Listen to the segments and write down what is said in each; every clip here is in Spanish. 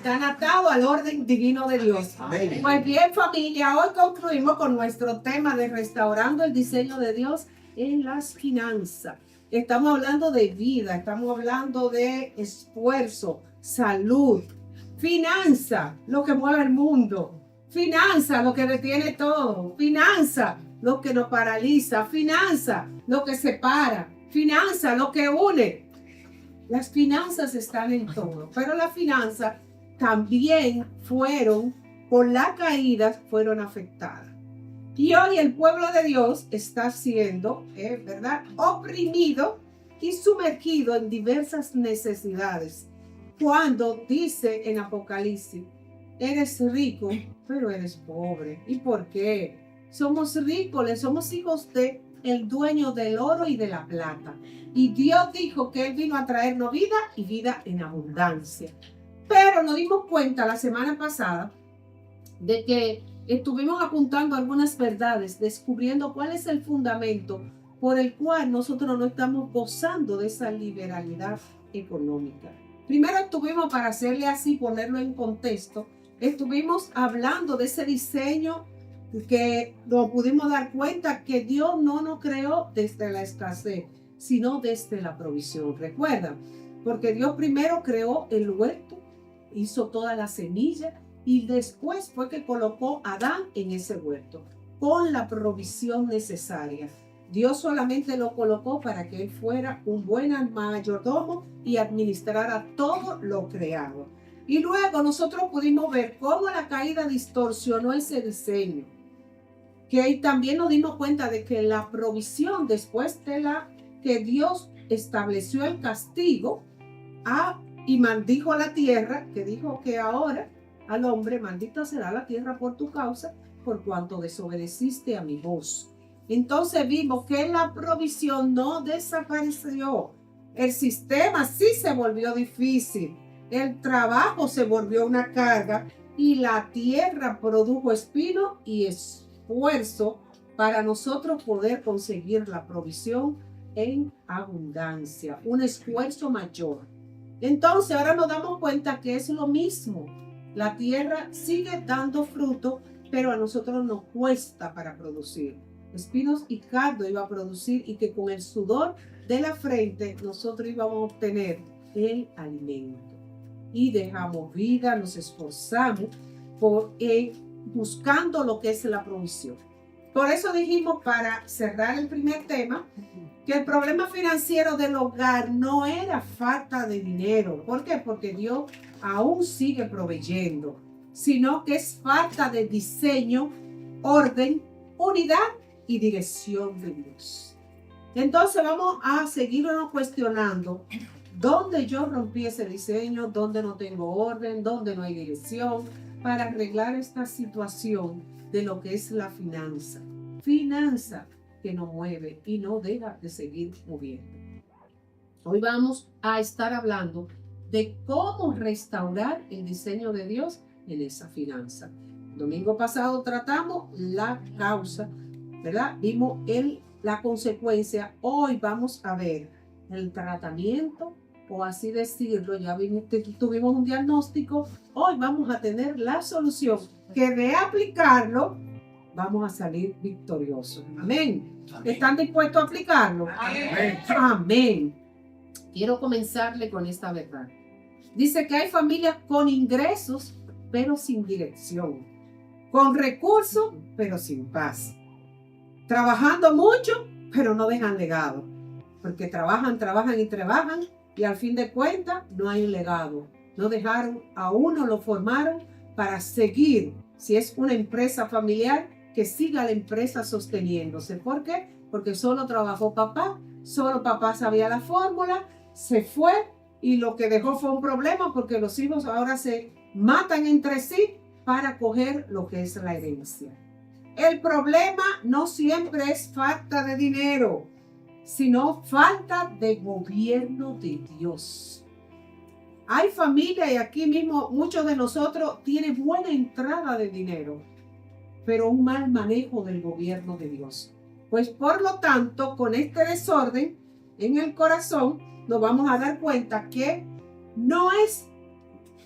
están atados al orden divino de Dios. Amén. Pues bien, familia, hoy concluimos con nuestro tema de restaurando el diseño de Dios en las finanzas. Estamos hablando de vida, estamos hablando de esfuerzo, salud, finanza, lo que mueve el mundo, finanza, lo que detiene todo, finanza, lo que nos paraliza, finanza, lo que separa, finanza, lo que une. Las finanzas están en todo, pero las finanzas también con la caída, fueron afectadas. Y hoy el pueblo de Dios está siendo, ¿verdad?, oprimido y sumergido en diversas necesidades. Cuando dice en Apocalipsis, eres rico, pero eres pobre. ¿Y por qué? Somos ricos, somos hijos de el dueño del oro y de la plata. Y Dios dijo que Él vino a traernos vida y vida en abundancia. Pero nos dimos cuenta la semana pasada de que estuvimos apuntando algunas verdades, descubriendo cuál es el fundamento por el cual nosotros no estamos gozando de esa liberalidad económica. Primero estuvimos, para hacerle así, ponerlo en contexto, estuvimos hablando de ese diseño que nos pudimos dar cuenta que Dios no nos creó desde la escasez, sino desde la provisión. ¿Recuerdan? Porque Dios primero creó el huerto, hizo toda la semilla y después fue que colocó a Adán en ese huerto con la provisión necesaria. Dios solamente lo colocó para que él fuera un buen mayordomo y administrara todo lo creado. Y luego nosotros pudimos ver cómo la caída distorsionó ese diseño. Que también nos dimos cuenta de que la provisión, después de que Dios estableció el castigo y maldijo la tierra, que dijo que ahora al hombre, maldita será la tierra por tu causa, por cuanto desobedeciste a mi voz. Entonces vimos que la provisión no desapareció. El sistema sí se volvió difícil. El trabajo se volvió una carga y la tierra produjo espino y esfuerzo para nosotros poder conseguir la provisión en abundancia, un esfuerzo mayor. Entonces ahora nos damos cuenta que es lo mismo. La tierra sigue dando fruto, pero a nosotros nos cuesta para producir. Espinos y cardo iba a producir y que con el sudor de la frente nosotros íbamos a obtener el alimento. Y dejamos vida, nos esforzamos buscando lo que es la provisión. Por eso dijimos, para cerrar el primer tema, que el problema financiero del hogar no era falta de dinero. ¿Por qué? Porque Dios aún sigue proveyendo, sino que es falta de diseño, orden, unidad y dirección de Dios. Entonces vamos a seguirnos cuestionando dónde yo rompí ese diseño, dónde no tengo orden, dónde no hay dirección, para arreglar esta situación de lo que es la finanza. Finanza que nos mueve y no deja de seguir moviendo. Hoy vamos a estar hablando de cómo restaurar el diseño de Dios en esa finanza. El domingo pasado tratamos la causa, ¿verdad? Vimos la consecuencia. Hoy vamos a ver el tratamiento, o así decirlo. Ya tuvimos un diagnóstico. Hoy vamos a tener la solución, que de aplicarlo vamos a salir victoriosos. Amén. ¿Están dispuestos a aplicarlo? Amén. Amén. Quiero comenzarle con esta verdad. Dice que hay familias con ingresos, pero sin dirección. Con recursos, pero sin paz. Trabajando mucho, pero no dejan legado. Porque trabajan y al fin de cuentas no hay un legado. No dejaron, a uno lo formaron para seguir. Si es una empresa familiar, que siga la empresa sosteniéndose. ¿Por qué? Porque solo trabajó papá, solo papá sabía la fórmula, se fue y lo que dejó fue un problema porque los hijos ahora se matan entre sí para coger lo que es la herencia. El problema no siempre es falta de dinero, sino falta de gobierno de Dios. Hay familia y aquí mismo muchos de nosotros tienen buena entrada de dinero, pero un mal manejo del gobierno de Dios. Pues por lo tanto, con este desorden en el corazón, nos vamos a dar cuenta que no es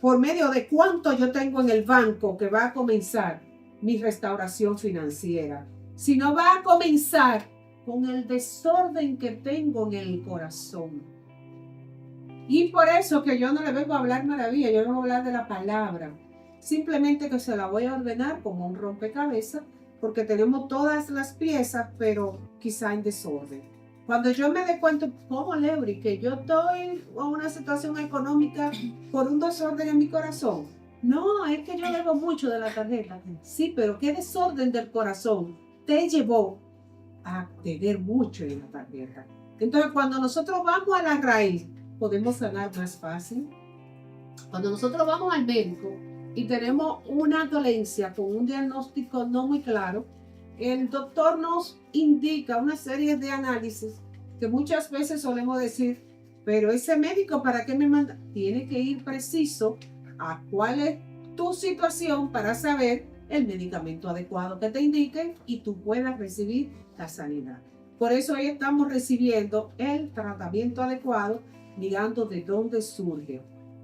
por medio de cuánto yo tengo en el banco que va a comenzar mi restauración financiera, sino va a comenzar con el desorden que tengo en el corazón. Y por eso que yo no le vengo a hablar maravilla, yo le vengo a hablar de la palabra. Simplemente que se la voy a ordenar como un rompecabezas, porque tenemos todas las piezas, pero quizá en desorden. Cuando yo me dé cuenta, como Leury, que yo estoy en una situación económica por un desorden en mi corazón. No, es que yo debo mucho de la tarjeta. Sí, pero ¿qué desorden del corazón te llevó a tener mucho en la tarjeta? Entonces, cuando nosotros vamos a la raíz, podemos sanar más fácil. Cuando nosotros vamos al médico y tenemos una dolencia con un diagnóstico no muy claro, el doctor nos indica una serie de análisis que muchas veces solemos decir, pero ese médico, ¿para qué me manda? Tiene que ir preciso a cuál es tu situación para saber el medicamento adecuado que te indique y tú puedas recibir la sanidad. Por eso hoy estamos recibiendo el tratamiento adecuado, mirando de dónde surge.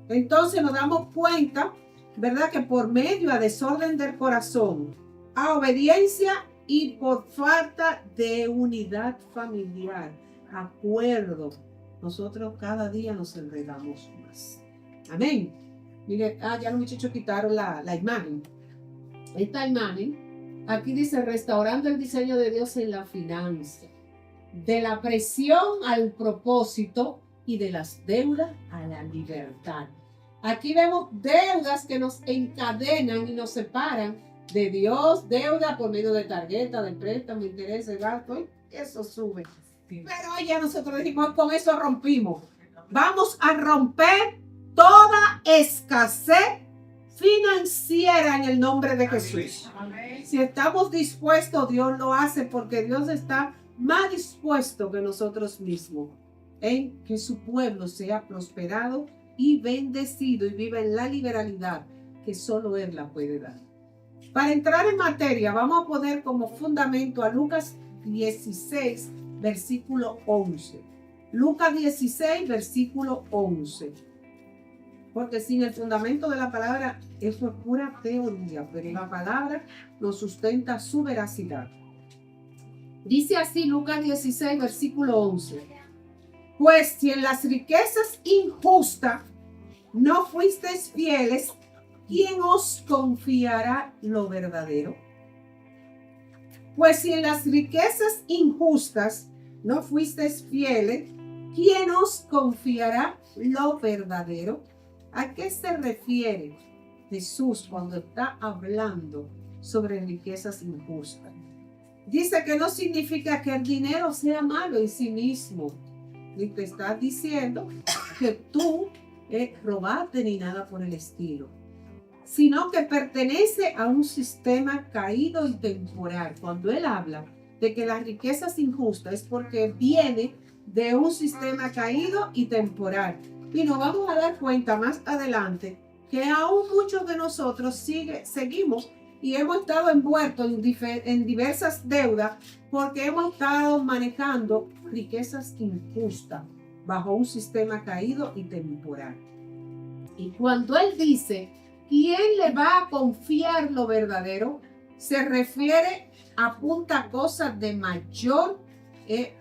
Entonces nos damos cuenta, ¿verdad?, que por medio a desorden del corazón, a obediencia y por falta de unidad familiar, acuerdo, nosotros cada día nos enredamos más. Amén. Mire, ya los muchachos quitaron la imagen. Esta imagen, aquí dice, restaurando el diseño de Dios en la finanza, de la presión al propósito y de las deudas a la libertad. Aquí vemos deudas que nos encadenan y nos separan de Dios, deuda por medio de tarjeta, de préstamo, intereses, gasto, y eso sube. Pero ya nosotros dijimos, con eso rompimos. Vamos a romper toda escasez financiera en el nombre de Jesús. Amén. Si estamos dispuestos, Dios lo hace, porque Dios está más dispuesto que nosotros mismos en que su pueblo sea prosperado y bendecido y viva en la liberalidad que solo Él la puede dar. Para entrar en materia, vamos a poner como fundamento a Lucas 16, versículo 11. Lucas 16, versículo 11. Porque sin el fundamento de la palabra, eso es pura teoría, pero la palabra nos sustenta su veracidad. Dice así Lucas 16, versículo 11. Pues si en las riquezas injustas no fuisteis fieles, ¿quién os confiará lo verdadero? Pues si en las riquezas injustas no fuisteis fieles, ¿quién os confiará lo verdadero? ¿A qué se refiere Jesús cuando está hablando sobre riquezas injustas? Dice que no significa que el dinero sea malo en sí mismo. Ni te está diciendo que tú robaste ni nada por el estilo, sino que pertenece a un sistema caído y temporal. Cuando él habla de que las riquezas injustas es porque viene de un sistema caído y temporal. Y nos vamos a dar cuenta más adelante que aún muchos de nosotros seguimos y hemos estado envueltos en diversas deudas porque hemos estado manejando riquezas injustas bajo un sistema caído y temporal. Y cuando él dice, ¿quién le va a confiar lo verdadero? Se refiere apunta a cosas de mayor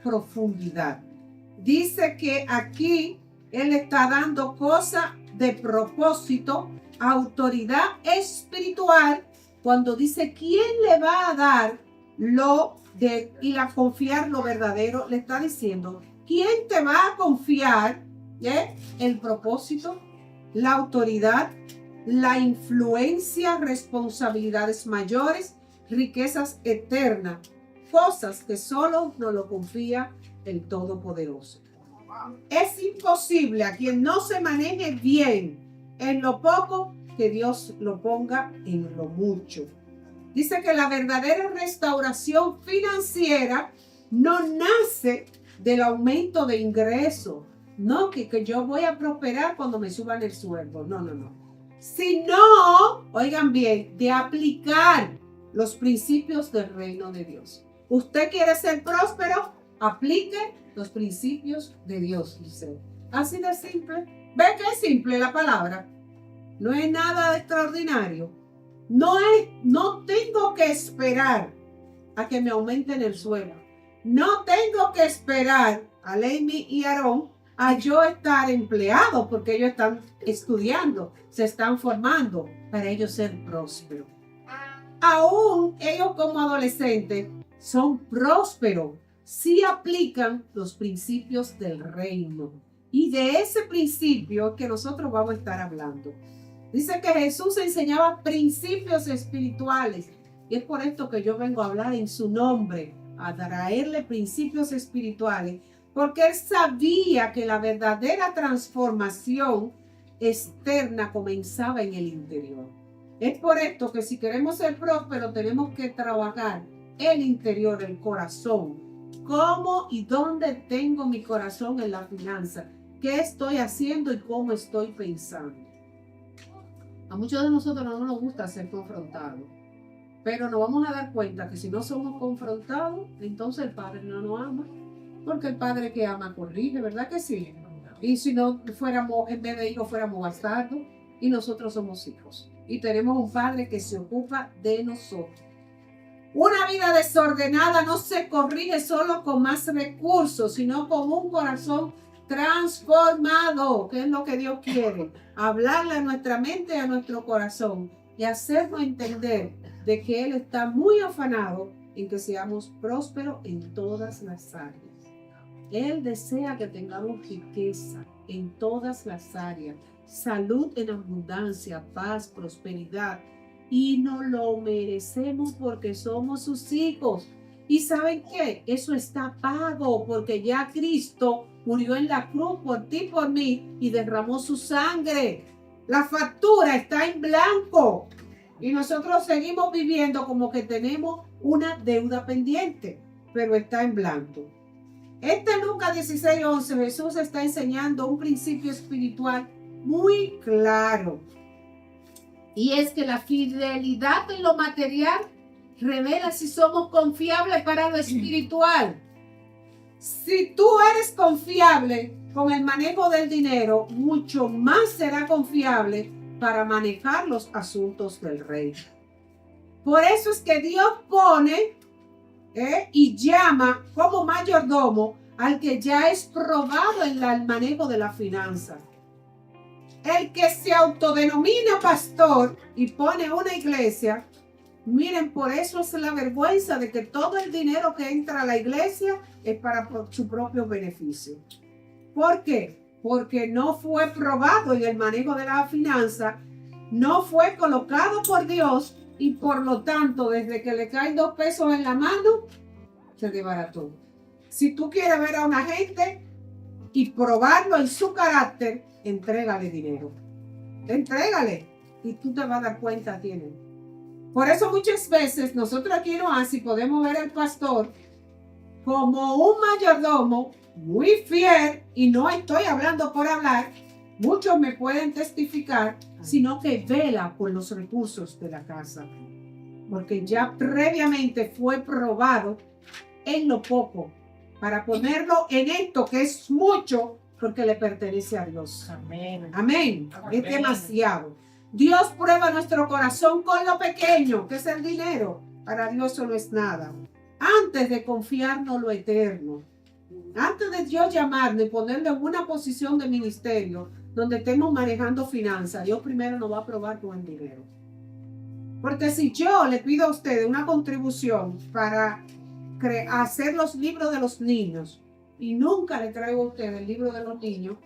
profundidad. Dice que aquí él está dando cosas de propósito, autoridad espiritual, cuando dice quién le va a dar y a confiar lo verdadero, le está diciendo quién te va a confiar el propósito, la autoridad, la influencia, responsabilidades mayores, riquezas eternas, cosas que solo nos lo confía el Todopoderoso. Es imposible a quien no se maneje bien en lo poco que Dios lo ponga en lo mucho. Dice que la verdadera restauración financiera no nace del aumento de ingresos, no que yo voy a prosperar cuando me suban el sueldo, no. Sino, oigan bien, de aplicar los principios del reino de Dios. Usted quiere ser próspero, aplique los principios de Dios, dice. Así de simple. ¿Ve que es simple la palabra? No es nada extraordinario. No tengo que esperar a que me aumenten el sueldo. No tengo que esperar a Leimi y Aarón a yo estar empleado, porque ellos están estudiando, se están formando para ellos ser prósperos. Aún ellos como adolescentes son prósperos si aplican los principios del reino. Y de ese principio que nosotros vamos a estar hablando. Dice que Jesús enseñaba principios espirituales. Y es por esto que yo vengo a hablar en su nombre, a traerle principios espirituales, porque él sabía que la verdadera transformación externa comenzaba en el interior. Es por esto que si queremos ser prósperos tenemos que trabajar el interior, el corazón. ¿Cómo y dónde tengo mi corazón en la finanza? ¿Qué estoy haciendo y cómo estoy pensando? A muchos de nosotros no nos gusta ser confrontados, pero nos vamos a dar cuenta que si no somos confrontados, entonces el Padre no nos ama, porque el Padre que ama corrige, ¿verdad que sí? Y si no fuéramos, en vez de hijos, fuéramos bastardos, y nosotros somos hijos. Y tenemos un Padre que se ocupa de nosotros. Una vida desordenada no se corrige solo con más recursos, sino con un corazón transformado, que es lo que Dios quiere. Hablarle a nuestra mente y a nuestro corazón y hacernos entender de que Él está muy afanado en que seamos prósperos en todas las áreas. Él desea que tengamos riqueza en todas las áreas, salud en abundancia, paz, prosperidad. Y no lo merecemos porque somos sus hijos. ¿Y saben qué? Eso está pago porque ya Cristo murió en la cruz por ti y por mí y derramó su sangre. La factura está en blanco y nosotros seguimos viviendo como que tenemos una deuda pendiente, pero está en blanco. Lucas 16:11, Jesús está enseñando un principio espiritual muy claro. Y es que la fidelidad en lo material revela si somos confiables para lo espiritual. Si tú eres confiable con el manejo del dinero, mucho más será confiable para manejar los asuntos del reino. Por eso es que Dios pone y llama como mayordomo al que ya es probado en el manejo de la finanza. El que se autodenomina pastor y pone una iglesia, miren, por eso es la vergüenza de que todo el dinero que entra a la iglesia es para su propio beneficio. ¿Por qué? Porque no fue probado en el manejo de la finanza, no fue colocado por Dios y por lo tanto, desde que le caen 2 pesos en la mano, se desbarató. Si tú quieres ver a una gente y probarlo en su carácter, entrégale dinero. Entrégale y tú te vas a dar cuenta, tienen. Por eso muchas veces nosotros aquí en Oasis podemos ver al pastor como un mayordomo muy fiel, y no estoy hablando por hablar, muchos me pueden testificar, sino que vela por los recursos de la casa, porque ya previamente fue probado en lo poco, para ponerlo en esto que es mucho, porque le pertenece a Dios. Amén. Amén. Es demasiado. Dios prueba nuestro corazón con lo pequeño, que es el dinero. Para Dios eso no es nada. Antes de confiarnos lo eterno, antes de Dios llamarnos y ponerlo en una posición de ministerio donde estemos manejando finanzas, Dios primero nos va a probar con el dinero. Porque si yo le pido a ustedes una contribución para hacer los libros de los niños y nunca le traigo a ustedes el libro de los niños,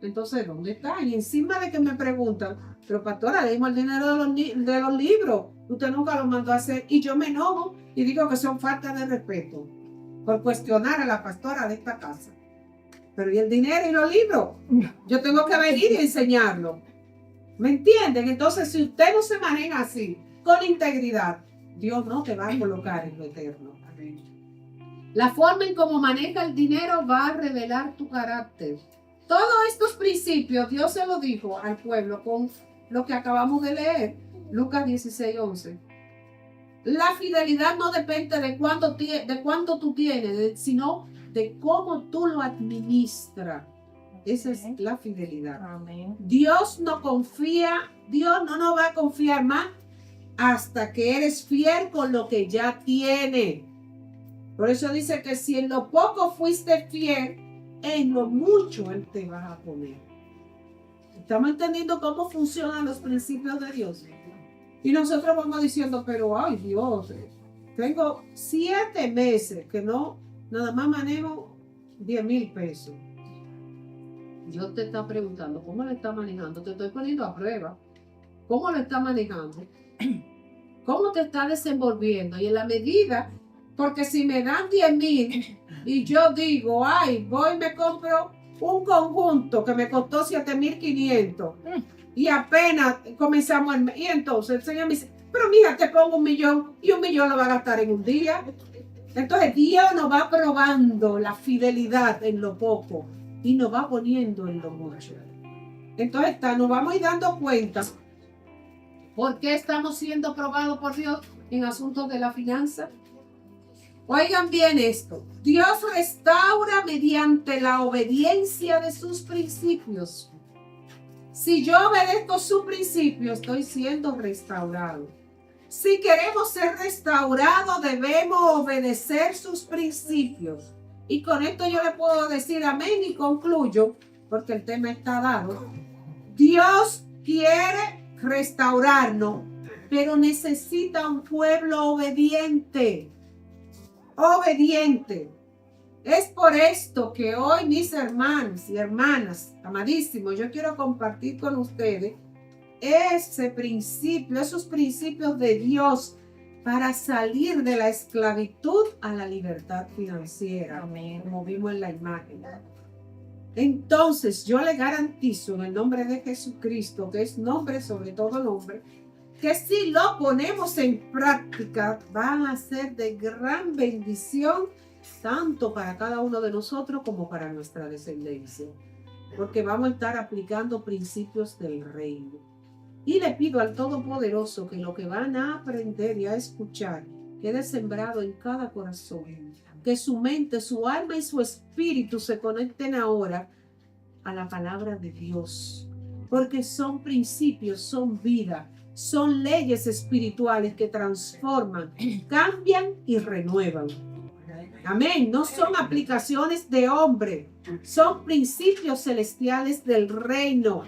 entonces ¿dónde está? Y encima de que me preguntan, pero pastora, le dimos el dinero de los libros, usted nunca lo mandó a hacer, y yo me enojo y digo que son falta de respeto por cuestionar a la pastora de esta casa. Pero ¿y el dinero y los libros? Yo tengo que venir y enseñarlo. ¿Me entienden? Entonces, si usted no se maneja así, con integridad, Dios no te va a colocar en lo eterno. Amén. La forma en cómo maneja el dinero va a revelar tu carácter. Todos estos principios Dios se lo dijo al pueblo con lo que acabamos de leer, Lucas 16:11. La fidelidad no depende de cuánto tú tienes, sino de cómo tú lo administras. Esa es la fidelidad. Amén. Dios no confía Dios no nos va a confiar más hasta que eres fiel con lo que ya tiene. Por eso dice que si en lo poco fuiste fiel, en lo mucho Él te va a poner. Estamos entendiendo cómo funcionan los principios de Dios. Y nosotros vamos diciendo, pero ay Dios, tengo 7 meses que no, nada más manejo 10,000 pesos. Dios te está preguntando, ¿cómo lo está manejando? Te estoy poniendo a prueba. ¿Cómo lo está manejando? ¿Cómo te está desenvolviendo? Y en la medida, porque si me dan 10,000 y yo digo, ay, voy y me compro un conjunto que me costó 7,500 y apenas comenzamos el mes. Y entonces el Señor me dice, pero mira, te pongo 1,000,000 y 1,000,000 lo va a gastar en un día. Entonces Dios nos va probando la fidelidad en lo poco y nos va poniendo en lo mucho. Entonces nos vamos a ir dando cuenta por qué estamos siendo probados por Dios en asuntos de la finanza. Oigan bien esto, Dios restaura mediante la obediencia de sus principios. Si yo obedezco sus principios, estoy siendo restaurado. Si queremos ser restaurados, debemos obedecer sus principios. Y con esto yo le puedo decir amén y concluyo, porque el tema está dado. Dios quiere restaurarnos, pero necesita un pueblo obediente. Obediente. Es por esto que hoy, mis hermanos y hermanas, amadísimos, yo quiero compartir con ustedes ese principio, esos principios de Dios para salir de la esclavitud a la libertad financiera. Amén. Como vimos en la imagen. Entonces, yo le garantizo en el nombre de Jesucristo, que es nombre sobre todo nombre, que si lo ponemos en práctica, van a ser de gran bendición, tanto para cada uno de nosotros como para nuestra descendencia. Porque vamos a estar aplicando principios del reino. Y le pido al Todopoderoso que lo que van a aprender y a escuchar quede sembrado en cada corazón. Que su mente, su alma y su espíritu se conecten ahora a la palabra de Dios. Porque son principios, son vida, son leyes espirituales que transforman, cambian y renuevan. Amén. No son aplicaciones de hombre, son principios celestiales del reino.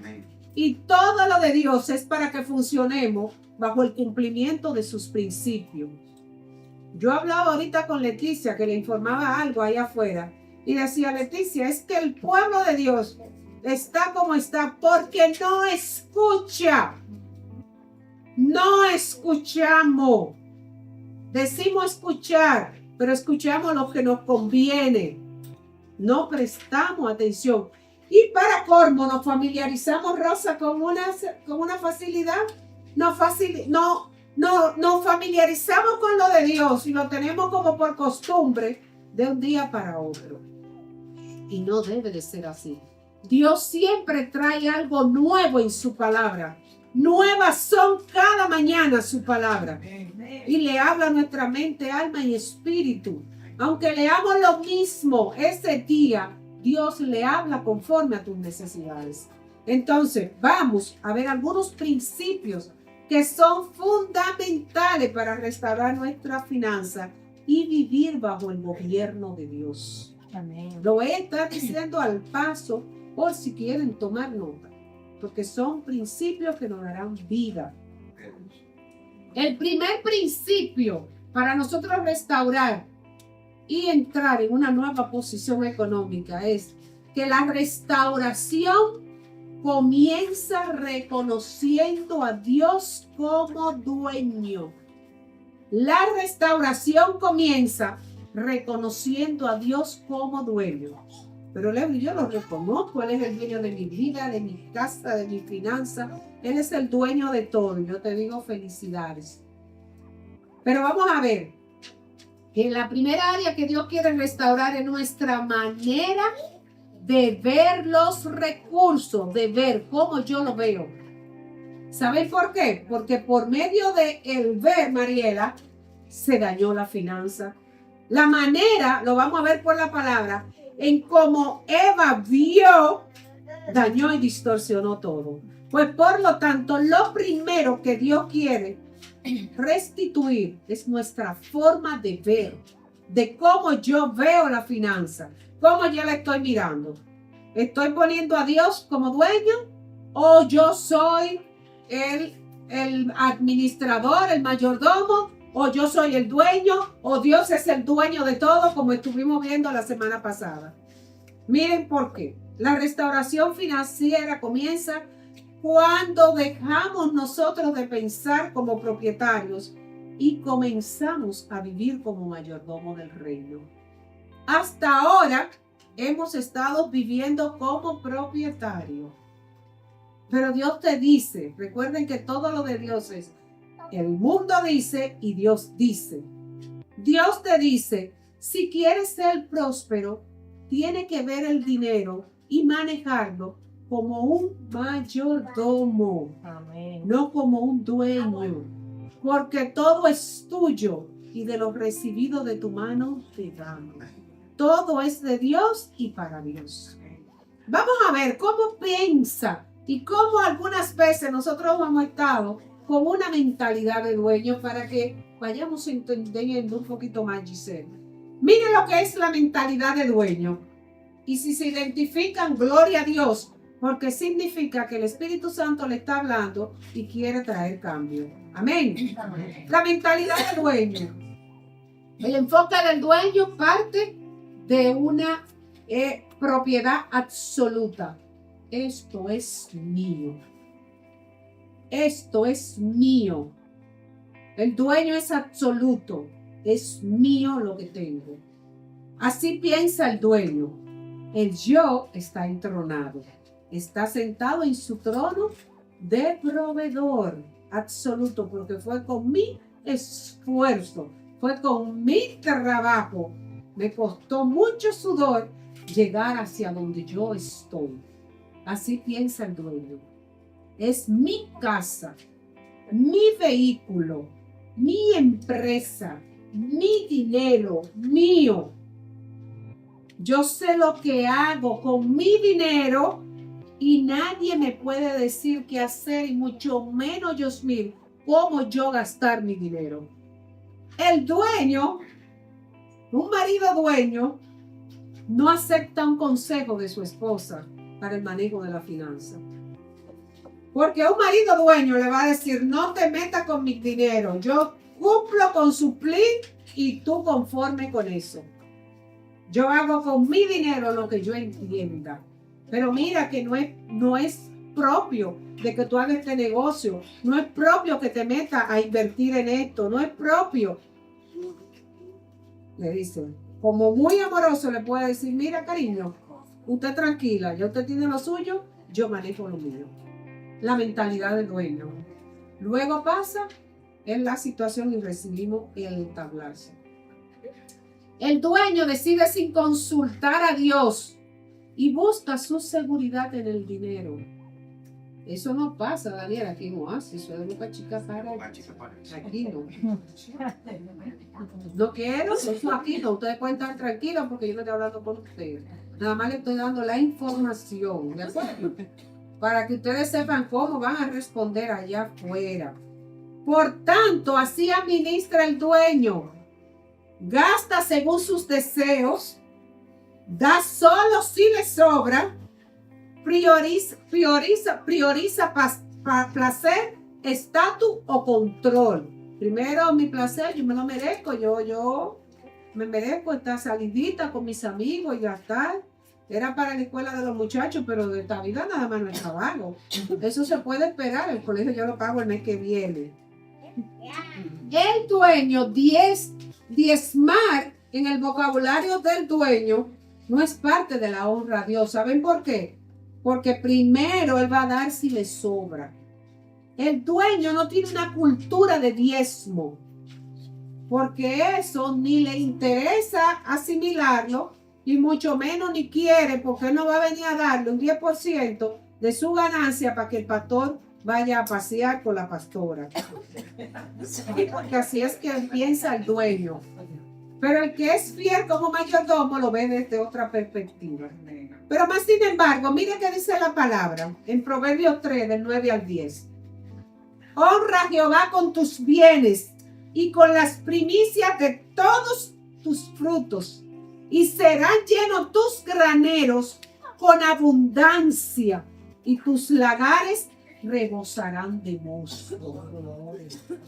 Y todo lo de Dios es para que funcionemos bajo el cumplimiento de sus principios. Yo hablaba ahorita con Leticia, que le informaba algo ahí afuera, y decía, Leticia, es que el pueblo de Dios está como está porque no escucha. No escuchamos. Decimos escuchar, pero escuchamos lo que nos conviene. No prestamos atención. Y para colmo nos familiarizamos, Rosa, con una facilidad. Nos familiarizamos con lo de Dios y lo tenemos como por costumbre de un día para otro. Y no debe de ser así. Dios siempre trae algo nuevo en su palabra. Nuevas son cada mañana su palabra. Y le habla a nuestra mente, alma y espíritu. Aunque leamos lo mismo ese día, Dios le habla conforme a tus necesidades. Entonces, vamos a ver algunos principios que son fundamentales para restaurar nuestra finanza y vivir bajo el gobierno de Dios. Amén. Lo voy a estar diciendo al paso por si quieren tomar nota, porque son principios que nos darán vida. El primer principio para nosotros restaurar y entrar en una nueva posición económica es que la restauración comienza reconociendo a Dios como dueño. La restauración comienza reconociendo a Dios como dueño. Pero yo lo reconozco, Él es el dueño de mi vida, de mi casa, de mi finanza. Él es el dueño de todo. Yo te digo felicidades. Pero vamos a ver. En la primera área que Dios quiere restaurar es nuestra manera de ver los recursos, de ver cómo yo lo veo. ¿Saben por qué? Porque por medio de el ver, Mariela, se dañó la finanza. La manera, lo vamos a ver por la palabra, en cómo Eva vio, dañó y distorsionó todo. Pues por lo tanto, lo primero que Dios quiere restituir es nuestra forma de ver, de cómo yo veo la finanza, cómo yo la estoy mirando. ¿Estoy poniendo a Dios como dueño o yo soy el administrador, el mayordomo, o yo soy el dueño, o Dios es el dueño de todo, como estuvimos viendo la semana pasada? Miren por qué. La restauración financiera comienza cuando dejamos nosotros de pensar como propietarios y comenzamos a vivir como mayordomo del reino. Hasta ahora hemos estado viviendo como propietarios. Pero Dios te dice, recuerden que todo lo de Dios es, el mundo dice y Dios dice. Dios te dice, si quieres ser próspero, tiene que ver el dinero y manejarlo como un mayordomo, no como un dueño, porque todo es tuyo y de lo recibido de tu mano te damos. Todo es de Dios y para Dios. Vamos a ver cómo piensa y cómo algunas veces nosotros hemos estado con una mentalidad de dueño para que vayamos entendiendo un poquito más, Giselle. Miren lo que es la mentalidad de dueño. Y si se identifican, gloria a Dios, porque significa que el Espíritu Santo le está hablando y quiere traer cambio. Amén. Amén. La mentalidad del dueño. El enfoque del dueño parte de una propiedad absoluta. Esto es mío. Esto es mío. El dueño es absoluto. Es mío lo que tengo. Así piensa el dueño. El yo está entronado. Está sentado en su trono de proveedor absoluto, porque fue con mi esfuerzo, fue con mi trabajo. Me costó mucho sudor llegar hacia donde yo estoy. Así piensa el dueño. Es mi casa, mi vehículo, mi empresa, mi dinero, mío. Yo sé lo que hago con mi dinero y nadie me puede decir qué hacer, y mucho menos yo mismo cómo yo gastar mi dinero. El dueño, un marido dueño, no acepta un consejo de su esposa para el manejo de la finanza. Porque un marido dueño le va a decir, no te metas con mi dinero, yo cumplo con suplir y tú conforme con eso. Yo hago con mi dinero lo que yo entienda. Pero mira que no es propio de que tú hagas este negocio. No es propio que te metas a invertir en esto. No es propio. Le dice, como muy amoroso le puede decir, mira cariño, usted tranquila, ya usted tiene lo suyo, yo manejo lo mío. La mentalidad del dueño. Luego pasa en la situación y recibimos el tablazo. El dueño decide sin consultar a Dios y busca su seguridad en el dinero. Eso no pasa, Daniel, aquí no hace. Eso es una chica para aquí no. No quiero, eso aquí no. Ustedes pueden estar tranquilos porque yo no estoy hablando con ustedes. Nada más le estoy dando la información, ¿de acuerdo? Para que ustedes sepan cómo van a responder allá afuera. Por tanto, así administra el dueño. Gasta según sus deseos, da solo si le sobra, prioriza placer, estatus o control. Primero mi placer, yo me lo merezco, yo me merezco estar salidita con mis amigos y gastar. Era para la escuela de los muchachos, pero de esta vida nada más no es trabajo. Eso se puede esperar, el colegio yo lo pago el mes que viene. El dueño, diezmar en el vocabulario del dueño no es parte de la honra a Dios. ¿Saben por qué? Porque primero él va a dar si le sobra. El dueño no tiene una cultura de diezmo, porque eso ni le interesa asimilarlo y mucho menos ni quiere, porque él no va a venir a darle un 10% de su ganancia para que el pastor vaya a pasear con la pastora. Porque así es que piensa el dueño. Pero el que es fiel como mayordomo lo ve desde otra perspectiva. Pero más sin embargo, mire qué dice la palabra en Proverbios 3, del 9 al 10. Honra a Jehová con tus bienes y con las primicias de todos tus frutos, y serán llenos tus graneros con abundancia, y tus lagares rebosarán de mosto.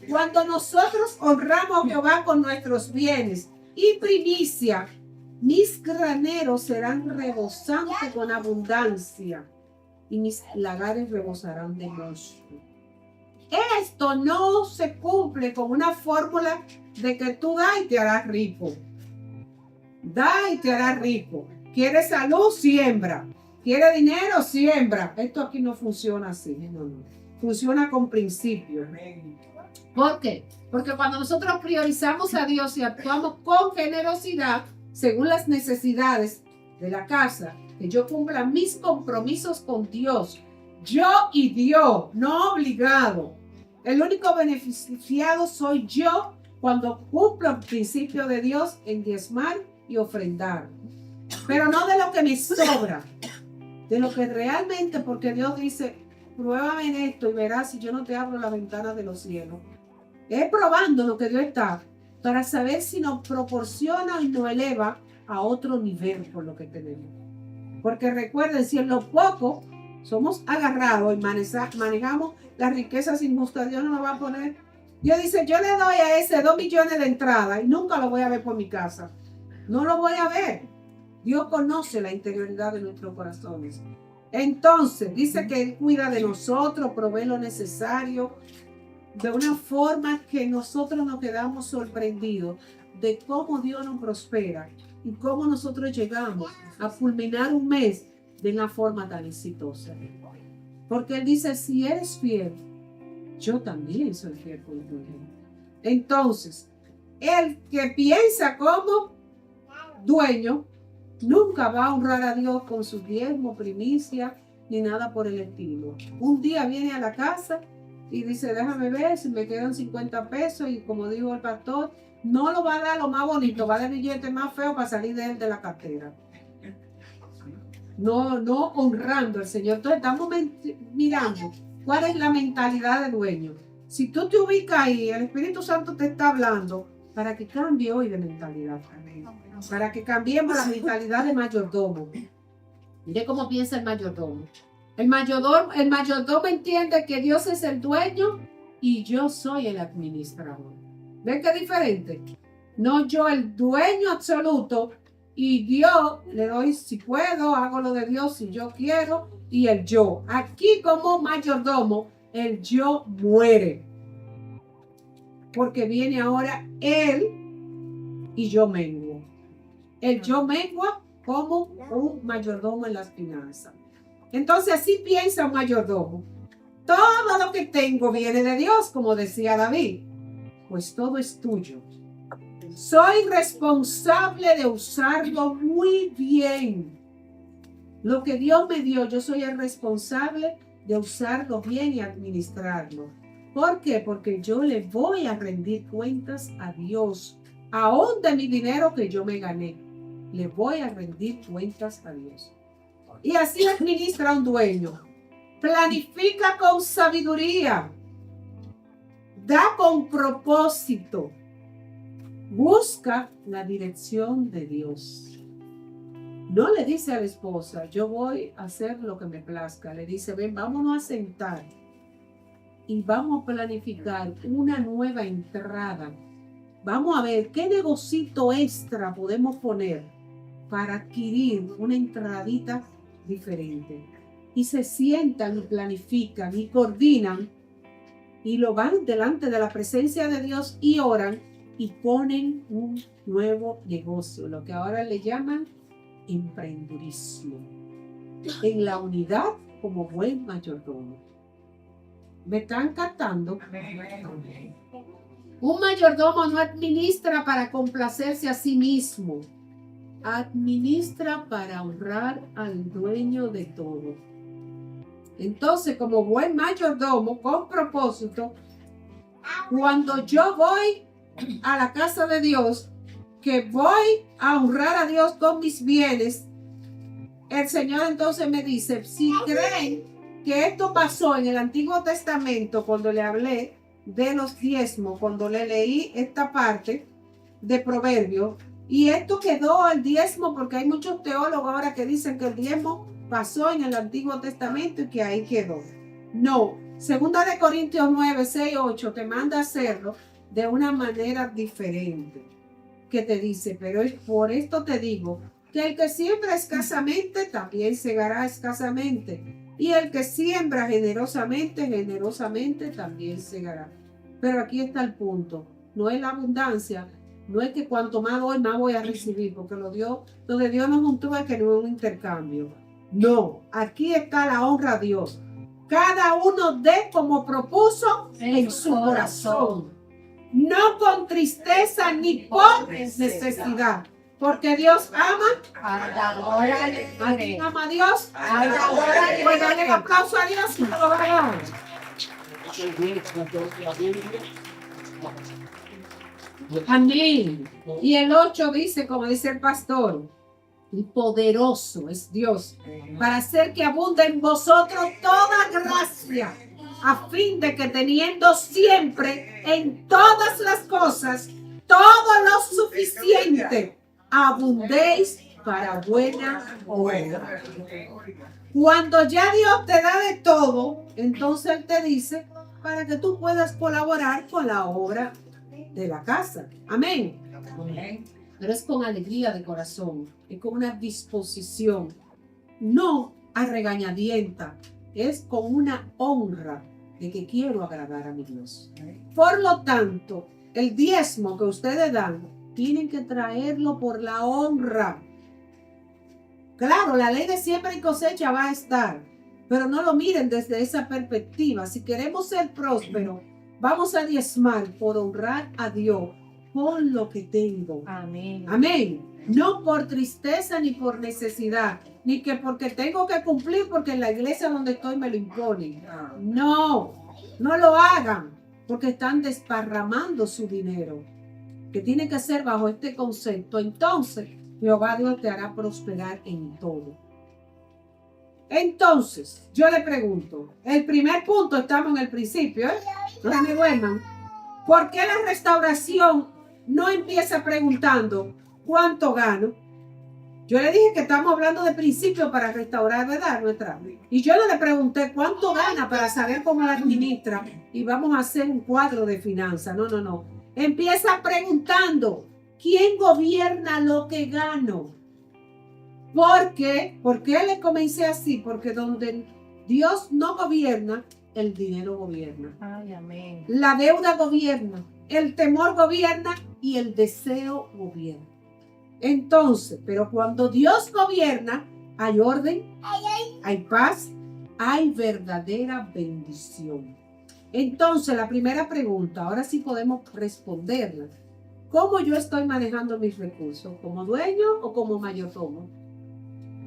Cuando nosotros honramos a Jehová con nuestros bienes y primicia, mis graneros serán rebosantes con abundancia, y mis lagares rebosarán de mosto. Esto no se cumple con una fórmula de que tú da y te harás rico. Da y te harás rico. ¿Quieres salud? Siembra. ¿Quieres dinero? Siembra. Esto aquí no funciona así. No. Funciona con principios. ¿Por qué? Porque cuando nosotros priorizamos a Dios y actuamos con generosidad, según las necesidades de la casa, que yo cumpla mis compromisos con Dios, yo y Dios, no obligado. El único beneficiado soy yo cuando cumplo el principio de Dios en diezmar y ofrendar. Pero no de lo que me sobra, de lo que realmente, porque Dios dice, pruébame en esto y verás si yo no te abro las ventanas de los cielos. Es probando lo que Dios está para saber si nos proporciona y nos eleva a otro nivel por lo que tenemos. Porque recuerden, si en lo poco somos agarrados y manejamos las riquezas injustas, Dios no nos va a poner. Dios dice, yo le doy a ese 2 millones de entradas y nunca lo voy a ver por mi casa. No lo voy a ver. Dios conoce la interioridad de nuestros corazones. Entonces, dice que Él cuida de nosotros, provee lo necesario, de una forma que nosotros nos quedamos sorprendidos de cómo Dios nos prospera y cómo nosotros llegamos a culminar un mes de una forma tan exitosa. Porque Él dice, si eres fiel, yo también soy fiel contigo. Entonces, el que piensa como dueño, nunca va a honrar a Dios con su diezmo, primicia, ni nada por el estilo. Un día viene a la casa y dice, déjame ver si me quedan 50 pesos, y como dijo el pastor, no lo va a dar lo más bonito, va a dar el billete más feo para salir de él de la cartera. No honrando al Señor. Entonces estamos mirando cuál es la mentalidad del dueño. Si tú te ubicas ahí, el Espíritu Santo te está hablando para que cambie hoy de mentalidad. Para que cambiemos la mentalidad de mayordomo. Mire cómo piensa el mayordomo. El mayordomo entiende que Dios es el dueño y yo soy el administrador. ¿Ven qué diferente? No yo el dueño absoluto y Dios le doy si puedo, hago lo de Dios si yo quiero, y el yo. Aquí como mayordomo, el yo muere. Porque viene ahora él y yo menguo. El yo mengua como un mayordomo en las finanzas. Entonces así piensa un mayordomo. Todo lo que tengo viene de Dios, como decía David. Pues todo es tuyo. Soy responsable de usarlo muy bien. Lo que Dios me dio, yo soy el responsable de usarlo bien y administrarlo. ¿Por qué? Porque yo le voy a rendir cuentas a Dios. Aún de mi dinero que yo me gané, le voy a rendir cuentas a Dios. Y así administra un dueño. Planifica con sabiduría. Da con propósito. Busca la dirección de Dios. No le dice a la esposa, yo voy a hacer lo que me plazca. Le dice, ven, vámonos a sentar y vamos a planificar una nueva entrada. Vamos a ver qué negocito extra podemos poner para adquirir una entradita diferente. Y se sientan y planifican y coordinan y lo van delante de la presencia de Dios y oran y ponen un nuevo negocio, lo que ahora le llaman emprendurismo, en la unidad como buen mayordomo. ¿Me están captando? Un mayordomo no administra para complacerse a sí mismo, administra para honrar al dueño de todo. Entonces, como buen mayordomo con propósito, cuando yo voy a la casa de Dios, que voy a honrar a Dios con mis bienes, el Señor entonces me dice, si creen que esto pasó en el Antiguo Testamento, cuando le hablé de los diezmos, cuando le leí esta parte de Proverbios, y esto quedó el diezmo, porque hay muchos teólogos ahora que dicen que el diezmo pasó en el Antiguo Testamento y que ahí quedó. No, segunda de Corintios 9, 6, 8 te manda a hacerlo de una manera diferente, que te dice, pero por esto te digo, que el que siembra escasamente también segará escasamente, y el que siembra generosamente, generosamente también segará. Pero aquí está el punto, no es la abundancia, no es que cuanto más doy, más voy a recibir, porque lo de Dios no es un tubo, que no es un intercambio. No, aquí está la honra a Dios. Cada uno dé como propuso en su corazón, no con tristeza ni por necesidad, porque Dios ama. ¿Alguien ama a Dios? Pues dale un aplauso a Dios y lo hagamos. Amén. Y el 8 dice, como dice el pastor, y poderoso es Dios para hacer que abunde en vosotros toda gracia, a fin de que teniendo siempre en todas las cosas todo lo suficiente, abundéis para buena obra. Cuando ya Dios te da de todo, entonces Él te dice para que tú puedas colaborar con la obra de la casa. Amén. Amén. Pero es con alegría de corazón, es con una disposición, no a regañadienta, es con una honra de que quiero agradar a mi Dios. Por lo tanto, el diezmo que ustedes dan, tienen que traerlo por la honra. Claro, la ley de siembra y cosecha va a estar, pero no lo miren desde esa perspectiva. Si queremos ser prósperos, vamos a diezmar por honrar a Dios con lo que tengo. Amén. Amén. No por tristeza ni por necesidad, ni que porque tengo que cumplir porque en la iglesia donde estoy me lo imponen. No, no lo hagan porque están desparramando su dinero, que tiene que ser bajo este concepto. Entonces, Jehová Dios te hará prosperar en todo. Entonces, yo le pregunto, el primer punto, estamos en el principio, no se me duerman. ¿Por qué la restauración no empieza preguntando cuánto gano? Yo le dije que estamos hablando de principio para restaurar, ¿verdad? Y yo no le pregunté cuánto gana para saber cómo la administra y vamos a hacer un cuadro de finanzas. No. Empieza preguntando, ¿quién gobierna lo que gano? ¿Por qué? ¿Por qué le comencé así? Porque donde Dios no gobierna, el dinero gobierna. Ay, amén. La deuda gobierna, el temor gobierna y el deseo gobierna. Entonces, pero cuando Dios gobierna, hay orden, hay paz, hay verdadera bendición. Entonces, la primera pregunta, ahora sí podemos responderla. ¿Cómo yo estoy manejando mis recursos? ¿Como dueño o como mayordomo?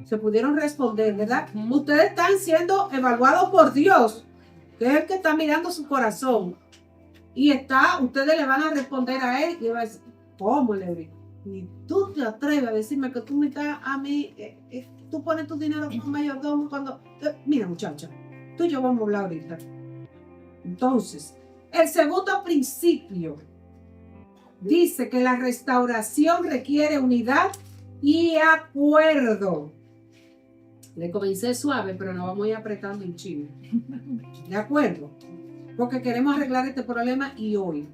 Se pudieron responder, ¿verdad? Ustedes están siendo evaluados por Dios, que es el que está mirando su corazón. Y ustedes le van a responder a él y va a decir, ¿cómo le digo? Ni tú te atreves a decirme que tú me estás a mí, tú pones tu dinero como mayordomo cuando... Mira, muchacha, tú y yo vamos a hablar ahorita. Entonces, el segundo principio dice que la restauración requiere unidad y acuerdo. Le comencé suave, pero nos vamos a ir apretando un chingo. ¿De acuerdo? Porque queremos arreglar este problema y hoy.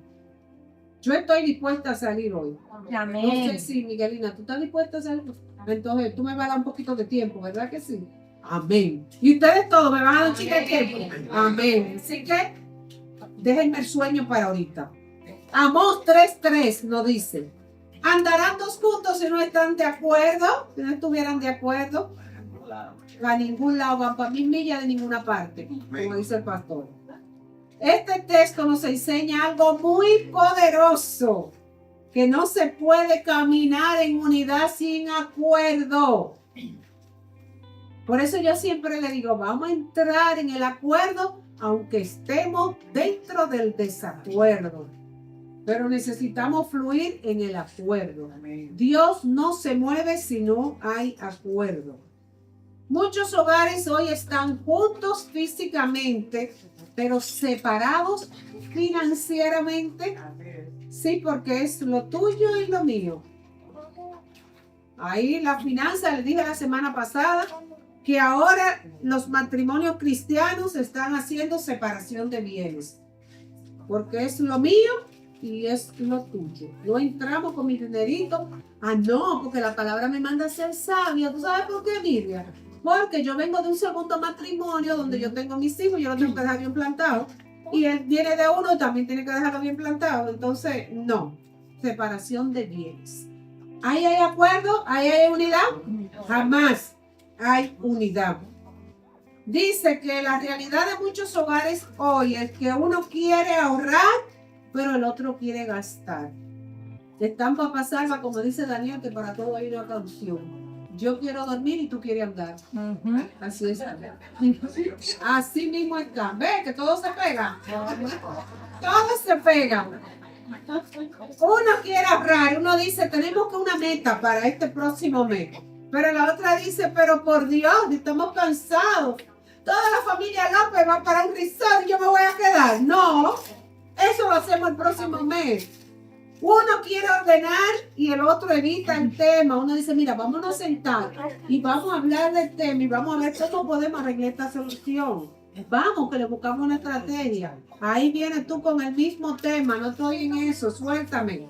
Yo estoy dispuesta a salir hoy. Amén. No sé si, Miguelina, ¿tú estás dispuesta a salir? Entonces, tú me vas a dar un poquito de tiempo, ¿verdad que sí? Amén. Y ustedes todos me van a dar un chico de tiempo. Amén. Así que, déjenme el sueño para ahorita. Amós 3:3 nos dice, ¿andarán dos juntos si no están de acuerdo? Si no estuvieran de acuerdo, a ningún lado van, para 1000 millas de ninguna parte, como dice el pastor. Este texto nos enseña algo muy poderoso, que no se puede caminar en unidad sin acuerdo. Por eso yo siempre le digo, vamos a entrar en el acuerdo, aunque estemos dentro del desacuerdo. Pero necesitamos fluir en el acuerdo. Amén. Dios no se mueve si no hay acuerdo. Muchos hogares hoy están juntos físicamente, pero separados financieramente. Sí, porque es lo tuyo y lo mío. Ahí la finanza, les dije la semana pasada, que ahora los matrimonios cristianos están haciendo separación de bienes. Porque es lo mío y es lo tuyo. No entramos con mi dinerito. Ah, no, porque la palabra me manda a ser sabia. ¿Tú sabes por qué, Miriam? Porque yo vengo de un segundo matrimonio donde yo tengo mis hijos, yo los tengo que dejar bien plantados. Y él viene de uno y también tiene que dejarlo bien plantado. Entonces, no. Separación de bienes. ¿Ahí hay acuerdo? ¿Ahí hay unidad? Jamás hay unidad. Dice que la realidad de muchos hogares hoy es que uno quiere ahorrar, pero el otro quiere gastar. Están para pasarla, como dice Daniel, que para todo hay una canción. Yo quiero dormir y tú quieres andar. Así es. Así mismo está. ¿Ves que todo se pega? Todo se pega. Uno quiere ahorrar, uno dice, tenemos que una meta para este próximo mes. Pero la otra dice, pero por Dios, estamos cansados. Toda la familia López va para un resort y yo me voy a quedar. No, eso lo hacemos el próximo mes. Uno quiere ordenar y el otro evita el tema. Uno dice, mira, vámonos a sentar y vamos a hablar del tema y vamos a ver cómo podemos arreglar esta solución. Vamos, que le buscamos una estrategia. Ahí vienes tú con el mismo tema, no estoy en eso, suéltame.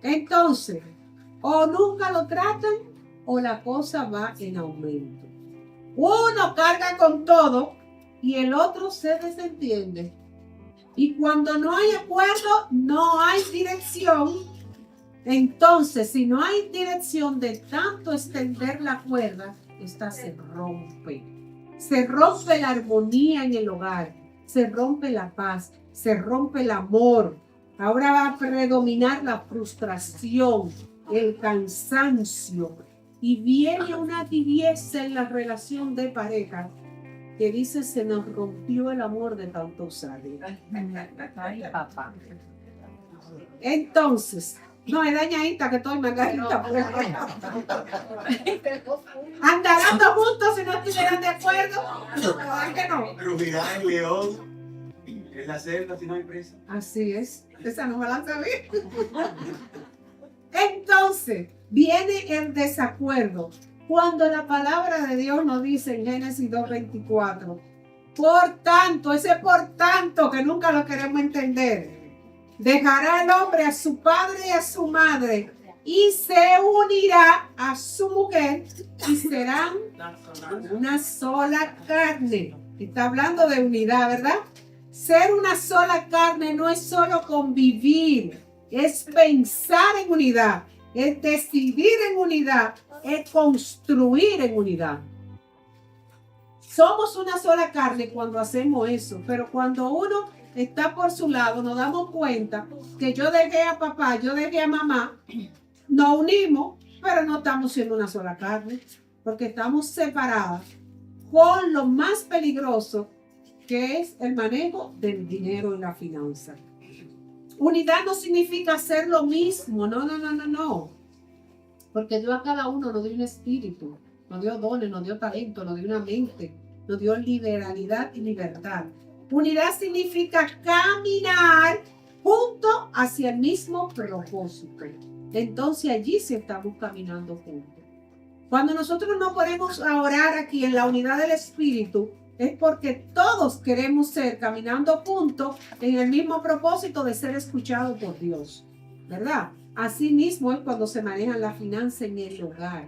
Entonces, o nunca lo tratan o la cosa va en aumento. Uno carga con todo y el otro se desentiende. Y cuando no hay acuerdo, no hay dirección. Entonces, si no hay dirección de tanto extender la cuerda, esta se rompe. Se rompe la armonía en el hogar, se rompe la paz, se rompe el amor. Ahora va a predominar la frustración, el cansancio. Y viene una tibieza en la relación de pareja que dice, se nos rompió el amor de tanto usar. Ay, papá. Entonces, no es dañadita que estoy margarita. Andarán dos juntos si no estuvieran de acuerdo. No, que no. Rugirá el león en la celda si no hay presa. Así es. Esa no me la sabía. Entonces, viene el desacuerdo. Cuando la palabra de Dios nos dice en Génesis 2:24, por tanto, ese por tanto que nunca lo queremos entender, dejará el hombre a su padre y a su madre y se unirá a su mujer y serán una sola carne. Está hablando de unidad, ¿verdad? Ser una sola carne no es solo convivir, es pensar en unidad, es decidir en unidad, es construir en unidad. Somos una sola carne cuando hacemos eso, pero cuando uno está por su lado, nos damos cuenta que yo dejé a papá, yo dejé a mamá, nos unimos, pero no estamos siendo una sola carne, porque estamos separadas con lo más peligroso que es el manejo del dinero y la finanza. Unidad no significa hacer lo mismo, no. Porque Dios a cada uno nos dio un espíritu, nos dio dones, nos dio talento, nos dio una mente, nos dio liberalidad y libertad. Unidad significa caminar juntos hacia el mismo propósito. Entonces allí sí estamos caminando juntos. Cuando nosotros nos ponemos a orar aquí en la unidad del espíritu, es porque todos queremos ser caminando juntos en el mismo propósito de ser escuchados por Dios, ¿verdad? Así mismo es cuando se manejan las finanzas en el hogar.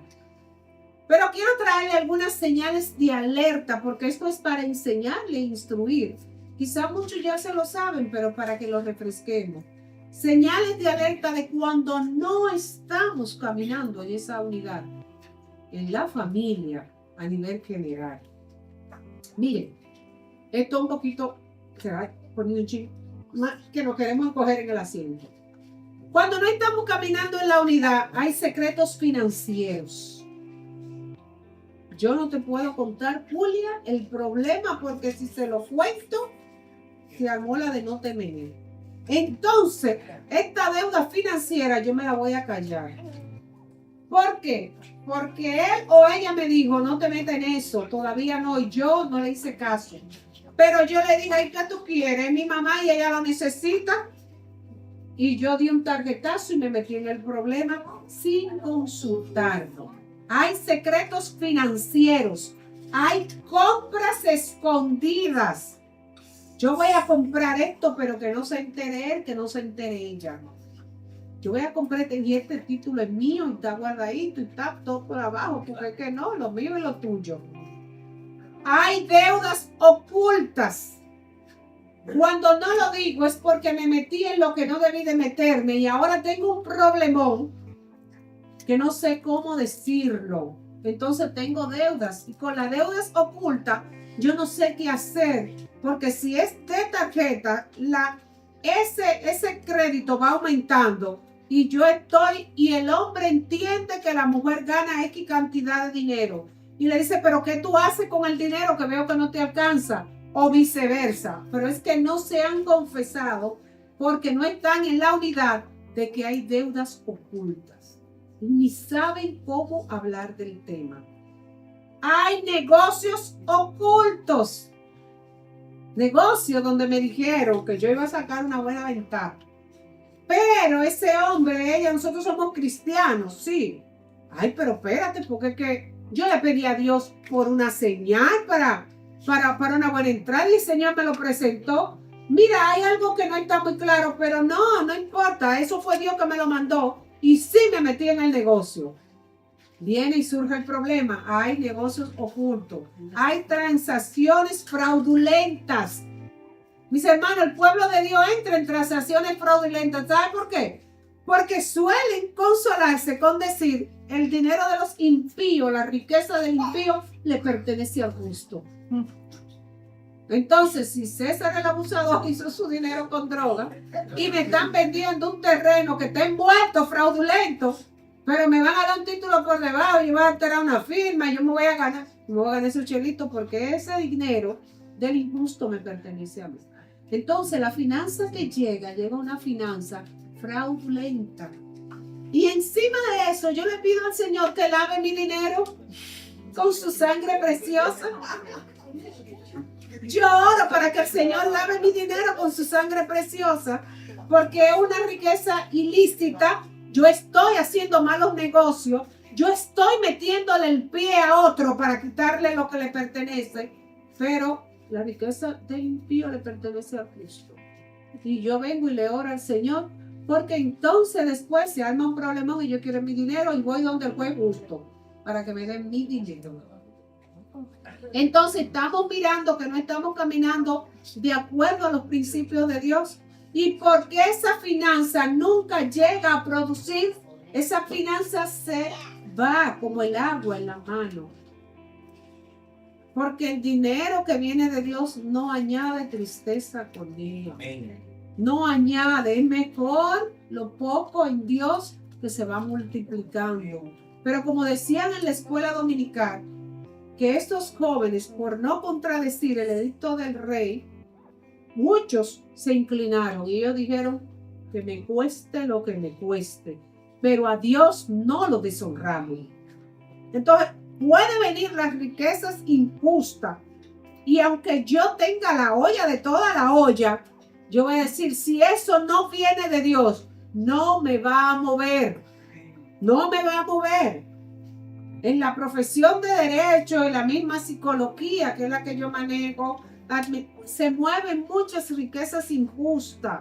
Pero quiero traerle algunas señales de alerta, porque esto es para enseñarle e instruir. Quizá muchos ya se lo saben, pero para que lo refresquemos. Señales de alerta de cuando no estamos caminando en esa unidad, en la familia, a nivel general. Miren, esto un poquito, se va poniendo un chingo más que nos queremos coger en el asiento. Cuando no estamos caminando en la unidad, hay secretos financieros. Yo no te puedo contar, Julia, el problema, porque si se lo cuento, se armó la de no temer. Entonces, esta deuda financiera yo me la voy a callar. ¿Por qué? porque él o ella me dijo, no te metas en eso, todavía no, y yo no le hice caso. Pero yo le dije, ¿y qué tú quieres? Mi mamá y ella lo necesita. Y yo di un tarjetazo y me metí en el problema sin consultarlo. Hay secretos financieros, hay compras escondidas. Yo voy a comprar esto, pero que no se entere él, que no se entere ella. Yo voy a comprar y este título es mío y está guardadito y está todo por abajo, porque es que no, lo mío es lo tuyo. Hay deudas ocultas. Cuando no lo digo es porque me metí en lo que no debí de meterme y ahora tengo un problemón que no sé cómo decirlo. Entonces tengo deudas y con las deudas ocultas yo no sé qué hacer, porque si es de tarjeta, ese crédito va aumentando y yo estoy, y el hombre entiende que la mujer gana X cantidad de dinero y le dice, pero ¿qué tú haces con el dinero que veo que no te alcanza? O viceversa, pero es que no se han confesado porque no están en la unidad de que hay deudas ocultas, ni saben cómo hablar del tema. Hay negocios ocultos, negocios donde me dijeron que yo iba a sacar una buena ventaja, pero ese hombre, ella, nosotros somos cristianos, sí. Ay, pero espérate, porque es que yo le pedí a Dios por una señal para una buena entrada y el Señor me lo presentó. Mira, hay algo que no está muy claro, pero no importa, eso fue Dios que me lo mandó y sí me metí en el negocio. Viene y surge el problema, hay negocios ocultos, hay transacciones fraudulentas. Mis hermanos, el pueblo de Dios entra en transacciones fraudulentas. ¿Sabe por qué? Porque suelen consolarse con decir, el dinero de los impíos, la riqueza del impío, le pertenece al justo. Entonces, si César el abusador hizo su dinero con droga y me están vendiendo un terreno que está envuelto, fraudulento, pero me van a dar un título por debajo y van a alterar una firma y yo me voy a ganar esos chelitos porque ese dinero del injusto me pertenece a mí. Entonces, la finanza que llega una finanza fraudulenta. Y encima de eso, yo le pido al Señor que lave mi dinero con su sangre preciosa. Yo oro para que el Señor lave mi dinero con su sangre preciosa, porque es una riqueza ilícita. Yo estoy haciendo malos negocios. Yo estoy metiéndole el pie a otro para quitarle lo que le pertenece. Pero la riqueza del impío le pertenece al Cristo. Y yo vengo y le oro al Señor, porque entonces después se arma un problemón y yo quiero mi dinero y voy donde el juez justo para que me den mi dinero. Entonces estamos mirando que no estamos caminando de acuerdo a los principios de Dios. Y porque esa finanza nunca llega a producir, esa finanza se va como el agua en la mano. Porque el dinero que viene de Dios no añade tristeza con él. No añade, es mejor lo poco en Dios que se va multiplicando. Pero como decían en la escuela dominical, que estos jóvenes, por no contradecir el edicto del rey, muchos se inclinaron y ellos dijeron que me cueste lo que me cueste, pero a Dios no lo deshonramos. Entonces, puede venir las riquezas injustas y aunque yo tenga la olla de toda la olla, yo voy a decir, si eso no viene de Dios, no me va a mover. No me va a mover. En la profesión de derecho, en la misma psicología, que es la que yo manejo, se mueven muchas riquezas injustas.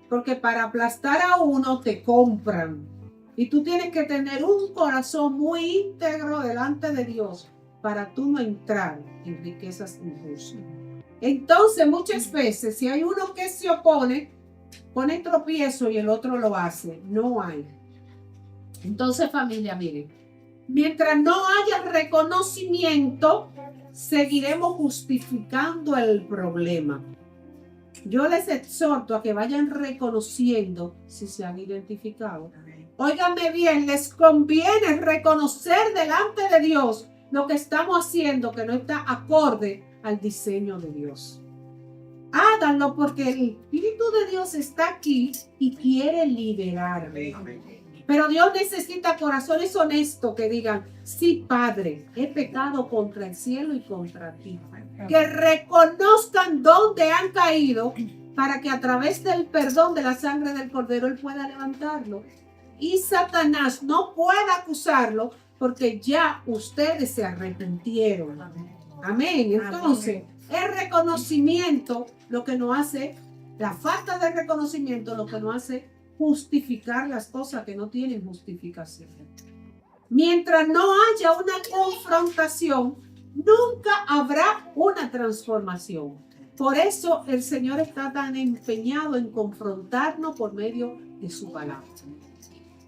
Porque para aplastar a uno te compran. Y tú tienes que tener un corazón muy íntegro delante de Dios para tú no entrar en riquezas injustas. Entonces, muchas veces, si hay uno que se opone, pone tropiezo y el otro lo hace. No hay. Entonces, familia, miren, mientras no haya reconocimiento, seguiremos justificando el problema. Yo les exhorto a que vayan reconociendo si se han identificado. Óiganme bien, les conviene reconocer delante de Dios lo que estamos haciendo que no está acorde al diseño de Dios. Háganlo porque el Espíritu de Dios está aquí y quiere liberarme. Pero Dios necesita corazones honestos que digan, sí, Padre, he pecado contra el cielo y contra ti. Que reconozcan dónde han caído para que a través del perdón de la sangre del Cordero Él pueda levantarlo. Y Satanás no pueda acusarlo porque ya ustedes se arrepintieron. Amén. Entonces, el reconocimiento lo que nos hace, la falta de reconocimiento lo que nos hace justificar las cosas que no tienen justificación. Mientras no haya una confrontación, nunca habrá una transformación. Por eso el Señor está tan empeñado en confrontarnos por medio de su palabra.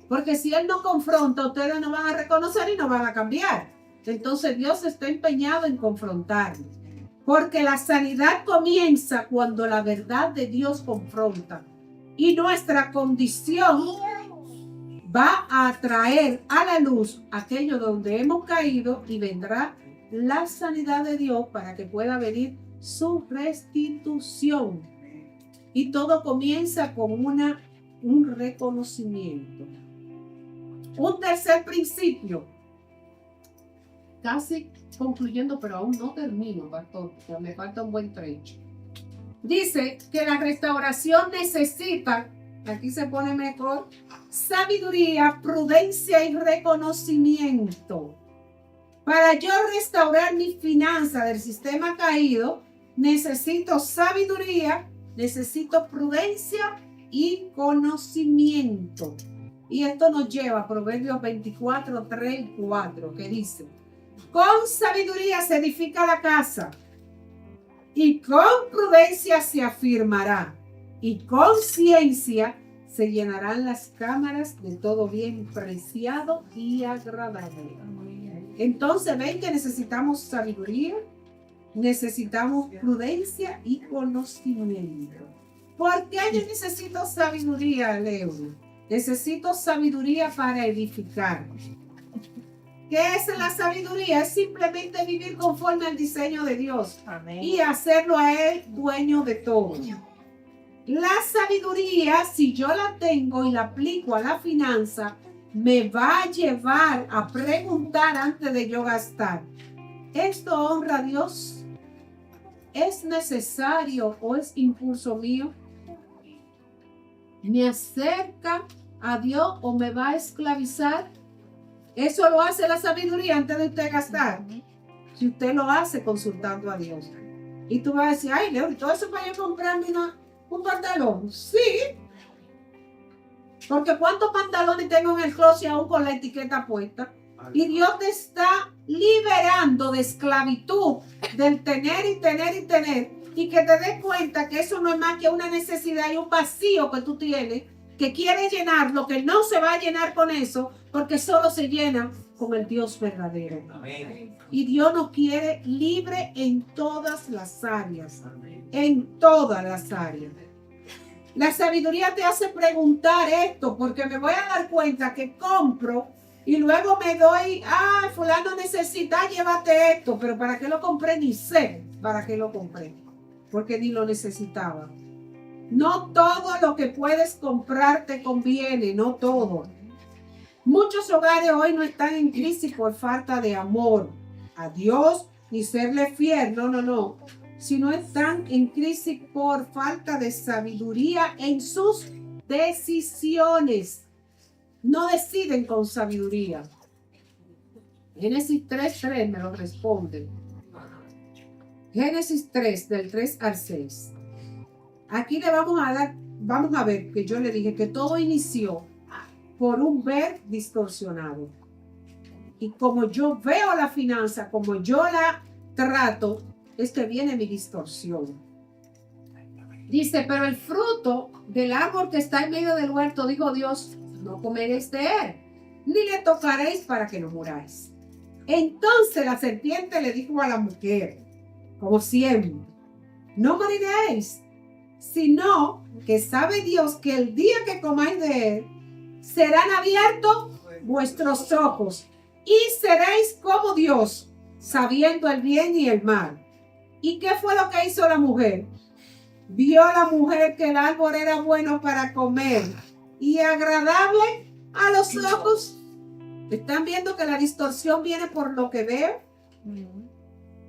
Porque si Él no confronta, ustedes no van a reconocer y no van a cambiar. Entonces Dios está empeñado en confrontarnos. Porque la sanidad comienza cuando la verdad de Dios confronta. Y nuestra condición va a traer a la luz aquello donde hemos caído y vendrá la sanidad de Dios para que pueda venir su restitución. Y todo comienza con un reconocimiento. Un tercer principio, casi concluyendo, pero aún no termino, pastor, porque me falta un buen trecho. Dice que la restauración necesita, aquí se pone mejor, sabiduría, prudencia y reconocimiento. Para yo restaurar mi finanza del sistema caído, necesito sabiduría, necesito prudencia y conocimiento. Y esto nos lleva a Proverbios 24, 3 y 4, que dice, con sabiduría se edifica la casa, y con prudencia se afirmará, y con ciencia se llenarán las cámaras de todo bien preciado y agradable. Entonces ven que necesitamos sabiduría, necesitamos prudencia y conocimiento. ¿Por qué yo necesito sabiduría, Leo? Necesito sabiduría para edificar. ¿Qué es la sabiduría? Es simplemente vivir conforme al diseño de Dios. Amén. Y hacerlo a Él dueño de todo. La sabiduría, si yo la tengo y la aplico a la finanza, me va a llevar a preguntar antes de yo gastar. ¿Esto honra a Dios? ¿Es necesario o es impulso mío? ¿Me acerca a Dios o me va a esclavizar? Eso lo hace la sabiduría antes de usted gastar. Si usted lo hace consultando a Dios. Y tú vas a decir, ay, Leo, ¿y todo eso para yo comprarme un pantalón? Sí. Porque ¿cuántos pantalones tengo en el closet aún con la etiqueta puesta? Y Dios te está liberando de esclavitud, del tener y tener y tener. Y que te des cuenta que eso no es más que una necesidad y un vacío que tú tienes, que quieres llenarlo, que no se va a llenar con eso, porque solo se llena con el Dios verdadero. Amén. Y Dios nos quiere libre en todas las áreas. Amén. En todas las áreas. La sabiduría te hace preguntar esto, porque me voy a dar cuenta que compro y luego me doy, fulano necesita, llévate esto, pero ¿para qué lo compré? Ni sé para qué lo compré, porque ni lo necesitaba. No todo lo que puedes comprar te conviene, no todo. Muchos hogares hoy no están en crisis por falta de amor a Dios ni serle fiel, no. Sino están en crisis por falta de sabiduría en sus decisiones. No deciden con sabiduría. Génesis 3:3 me lo responde. Génesis 3, del 3 al 6. Aquí le vamos a ver que yo le dije que todo inició por un ver distorsionado. Y como yo veo la finanza, como yo la trato, es que viene mi distorsión. Dice, pero el fruto del árbol que está en medio del huerto, dijo Dios, no comeréis de él, ni le tocaréis para que no muráis. Entonces la serpiente le dijo a la mujer, como siempre, no moriréis, sino que sabe Dios que el día que comáis de él, serán abiertos vuestros ojos y seréis como Dios, sabiendo el bien y el mal. ¿Y qué fue lo que hizo la mujer? Vio a la mujer que el árbol era bueno para comer y agradable A los ojos, están viendo que la distorsión viene por lo que veo.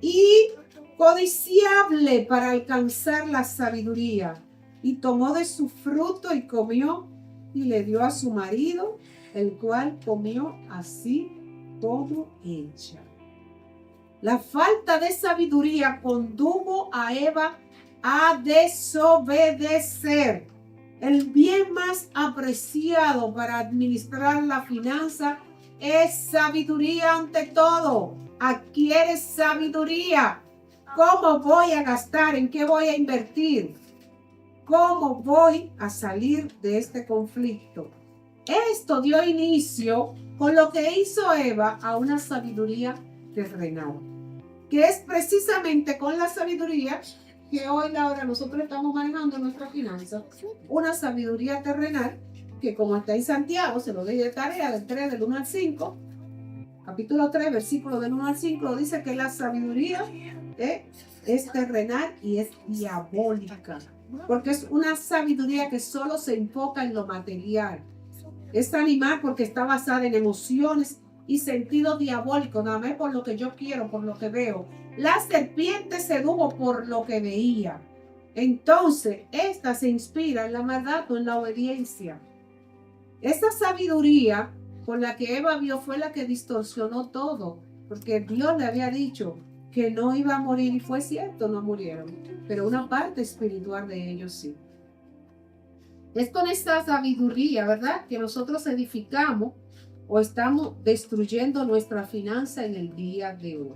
Y codiciable para alcanzar la sabiduría. Y tomó de su fruto y comió y le dio a su marido, el cual comió así como ella. La falta de sabiduría condujo a Eva a desobedecer. El bien más apreciado para administrar la finanza es sabiduría ante todo. Adquiere sabiduría. ¿Cómo voy a gastar? ¿En qué voy a invertir? ¿Cómo voy a salir de este conflicto? Esto dio inicio con lo que hizo Eva a una sabiduría terrenal, que es precisamente con la sabiduría que hoy, Laura, nosotros estamos manejando nuestra finanza. Una sabiduría terrenal que, como está en Santiago, se lo di de tarea del 3 del 1 al 5, capítulo 3, versículo del 1 al 5, dice que la sabiduría es terrenal y es diabólica, porque es una sabiduría que solo se enfoca en lo material. Es animal porque está basada en emociones y sentido diabólico, nada más por lo que yo quiero, por lo que veo. La serpiente sedujo por lo que veía. Entonces, esta se inspira en la maldad o en la obediencia. Esa sabiduría con la que Eva vio fue la que distorsionó todo, porque Dios le había dicho que no iba a morir, y fue cierto, no murieron, pero una parte espiritual de ellos sí. Es con esta sabiduría, ¿verdad?, que nosotros edificamos o estamos destruyendo nuestra finanza en el día de hoy.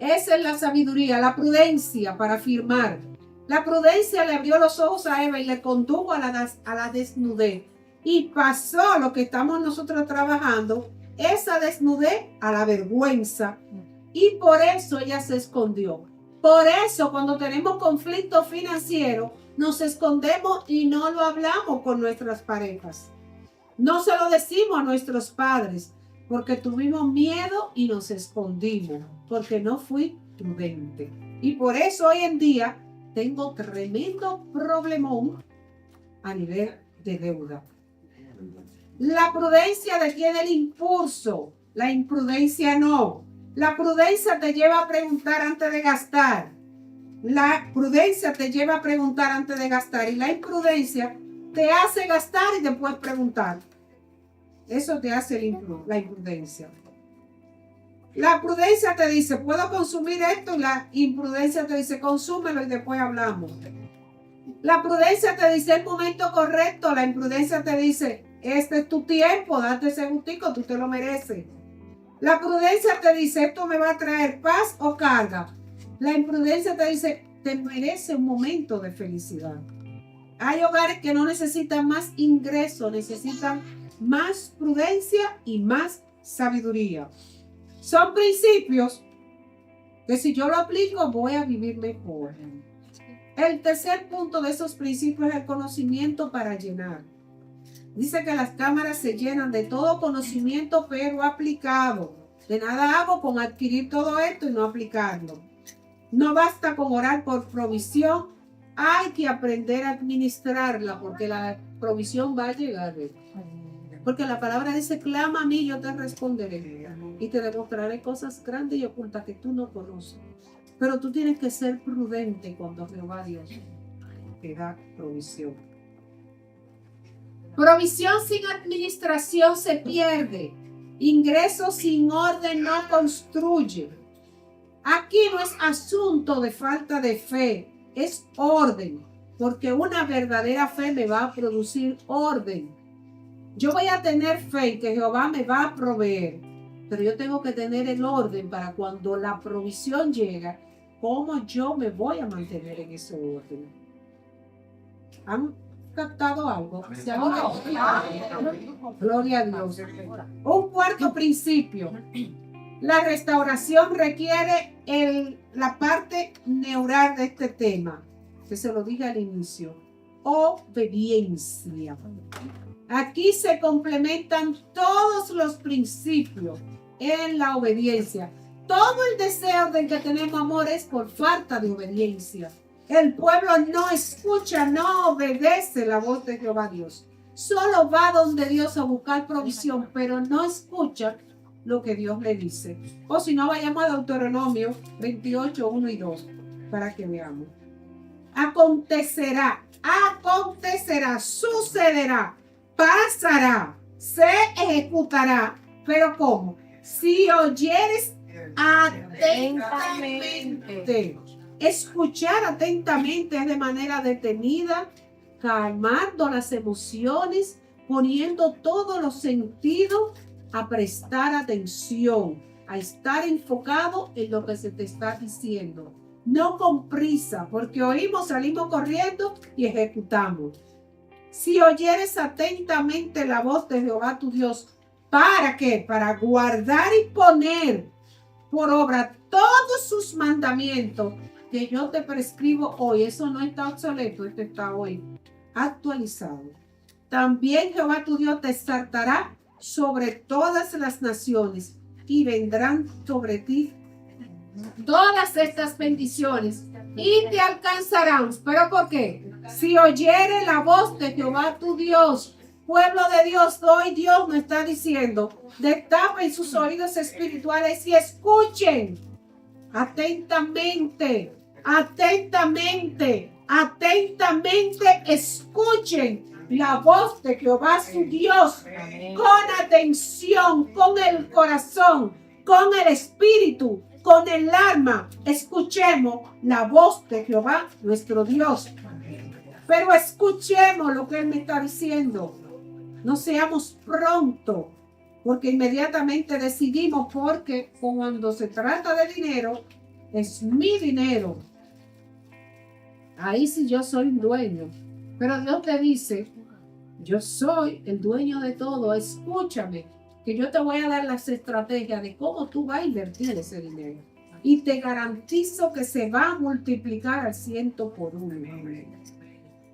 Esa es la sabiduría, la prudencia para afirmar. La prudencia le abrió los ojos a Eva y le condujo a la desnudez. Y pasó lo que estamos nosotros trabajando, esa desnudez a la vergüenza. Y por eso ella se escondió. Por eso cuando tenemos conflicto financiero, nos escondemos y no lo hablamos con nuestras parejas. No se lo decimos a nuestros padres porque tuvimos miedo y nos escondimos, porque no fui prudente. Y por eso hoy en día tengo tremendo problemón a nivel de deuda. La prudencia detiene el impulso, la imprudencia no. La prudencia te lleva a preguntar antes de gastar. La prudencia te lleva a preguntar antes de gastar y la imprudencia te hace gastar y después preguntar. Eso te hace la imprudencia. La prudencia te dice, puedo consumir esto, y la imprudencia te dice, consúmelo y después hablamos. La prudencia te dice el momento correcto, la imprudencia te dice, este es tu tiempo, date ese gustico, tú te lo mereces. La prudencia te dice, esto me va a traer paz o carga. La imprudencia te dice, te merece un momento de felicidad. Hay hogares que no necesitan más ingreso, necesitan más prudencia y más sabiduría. Son principios que si yo lo aplico voy a vivir mejor. El tercer punto de esos principios es el conocimiento para llenar. Dice que las cámaras se llenan de todo conocimiento pero aplicado. De nada hago con adquirir todo esto y no aplicarlo. No basta con orar por provisión, hay que aprender a administrarla porque la provisión va a llegar. Porque la palabra dice, clama a mí, yo te responderé y te demostraré cosas grandes y ocultas que tú no conoces. Pero tú tienes que ser prudente cuando Jehová Dios te da provisión. Provisión sin administración se pierde. Ingreso sin orden no construye. Aquí no es asunto de falta de fe, es orden, porque una verdadera fe me va a producir orden. Yo voy a tener fe que Jehová me va a proveer, pero yo tengo que tener el orden para cuando la provisión llega, cómo yo me voy a mantener en ese orden. ¿Han captado algo? Gloria a Dios. Un cuarto principio. La restauración requiere la parte neural de este tema, que se lo dije al inicio. Obediencia. Aquí se complementan todos los principios en la obediencia. Todo el desorden que tenemos, amor, es por falta de obediencia. El pueblo no escucha, no obedece la voz de Jehová Dios. Solo va donde Dios a buscar provisión, pero no escucha lo que Dios le dice. O si no, vayamos a Deuteronomio 28, 1 y 2 para que veamos. Acontecerá, sucederá, pasará, se ejecutará. ¿Pero cómo? Si oyeres atentamente. Escuchar atentamente es de manera detenida, calmando las emociones, poniendo todos los sentidos a prestar atención, a estar enfocado en lo que se te está diciendo. No con prisa, porque oímos, salimos corriendo y ejecutamos. Si oyeres atentamente la voz de Jehová tu Dios, ¿para qué? Para guardar y poner por obra todos sus mandamientos que yo te prescribo hoy. Eso no está obsoleto, esto está hoy actualizado. También Jehová tu Dios te exaltará sobre todas las naciones y vendrán sobre ti todas estas bendiciones y te alcanzarán. ¿Pero por qué? Si oyere la voz de Jehová tu Dios, pueblo de Dios, hoy Dios me está diciendo, destapen sus oídos espirituales y escuchen atentamente, atentamente, atentamente, escuchen la voz de Jehová su Dios. Amén. Con atención, con el corazón, con el espíritu, con el alma. Escuchemos la voz de Jehová nuestro Dios. Pero escuchemos lo que Él me está diciendo. No seamos pronto, porque inmediatamente decidimos, porque cuando se trata de dinero, es mi dinero. Ahí sí yo soy un dueño. Pero Dios te dice, yo soy el dueño de todo. Escúchame, que yo te voy a dar las estrategias de cómo tú vas a invertir ese dinero. Y te garantizo que se va a multiplicar al 100 por 1.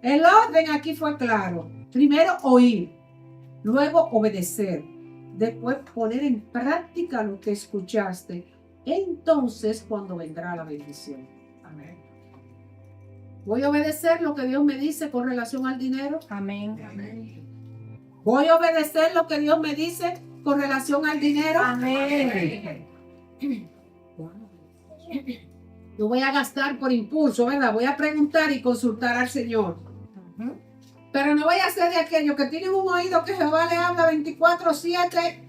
El orden aquí fue claro. Primero oír, luego obedecer, después poner en práctica lo que escuchaste. Entonces, cuando vendrá la bendición. Amén. Voy a obedecer lo que Dios me dice con relación al dinero. Amén. Amén. Voy a obedecer lo que Dios me dice con relación al dinero. Amén. No voy a gastar por impulso, ¿verdad? Voy a preguntar y consultar al Señor. Pero no voy a ser de aquellos que tienen un oído que Jehová le habla 24/7,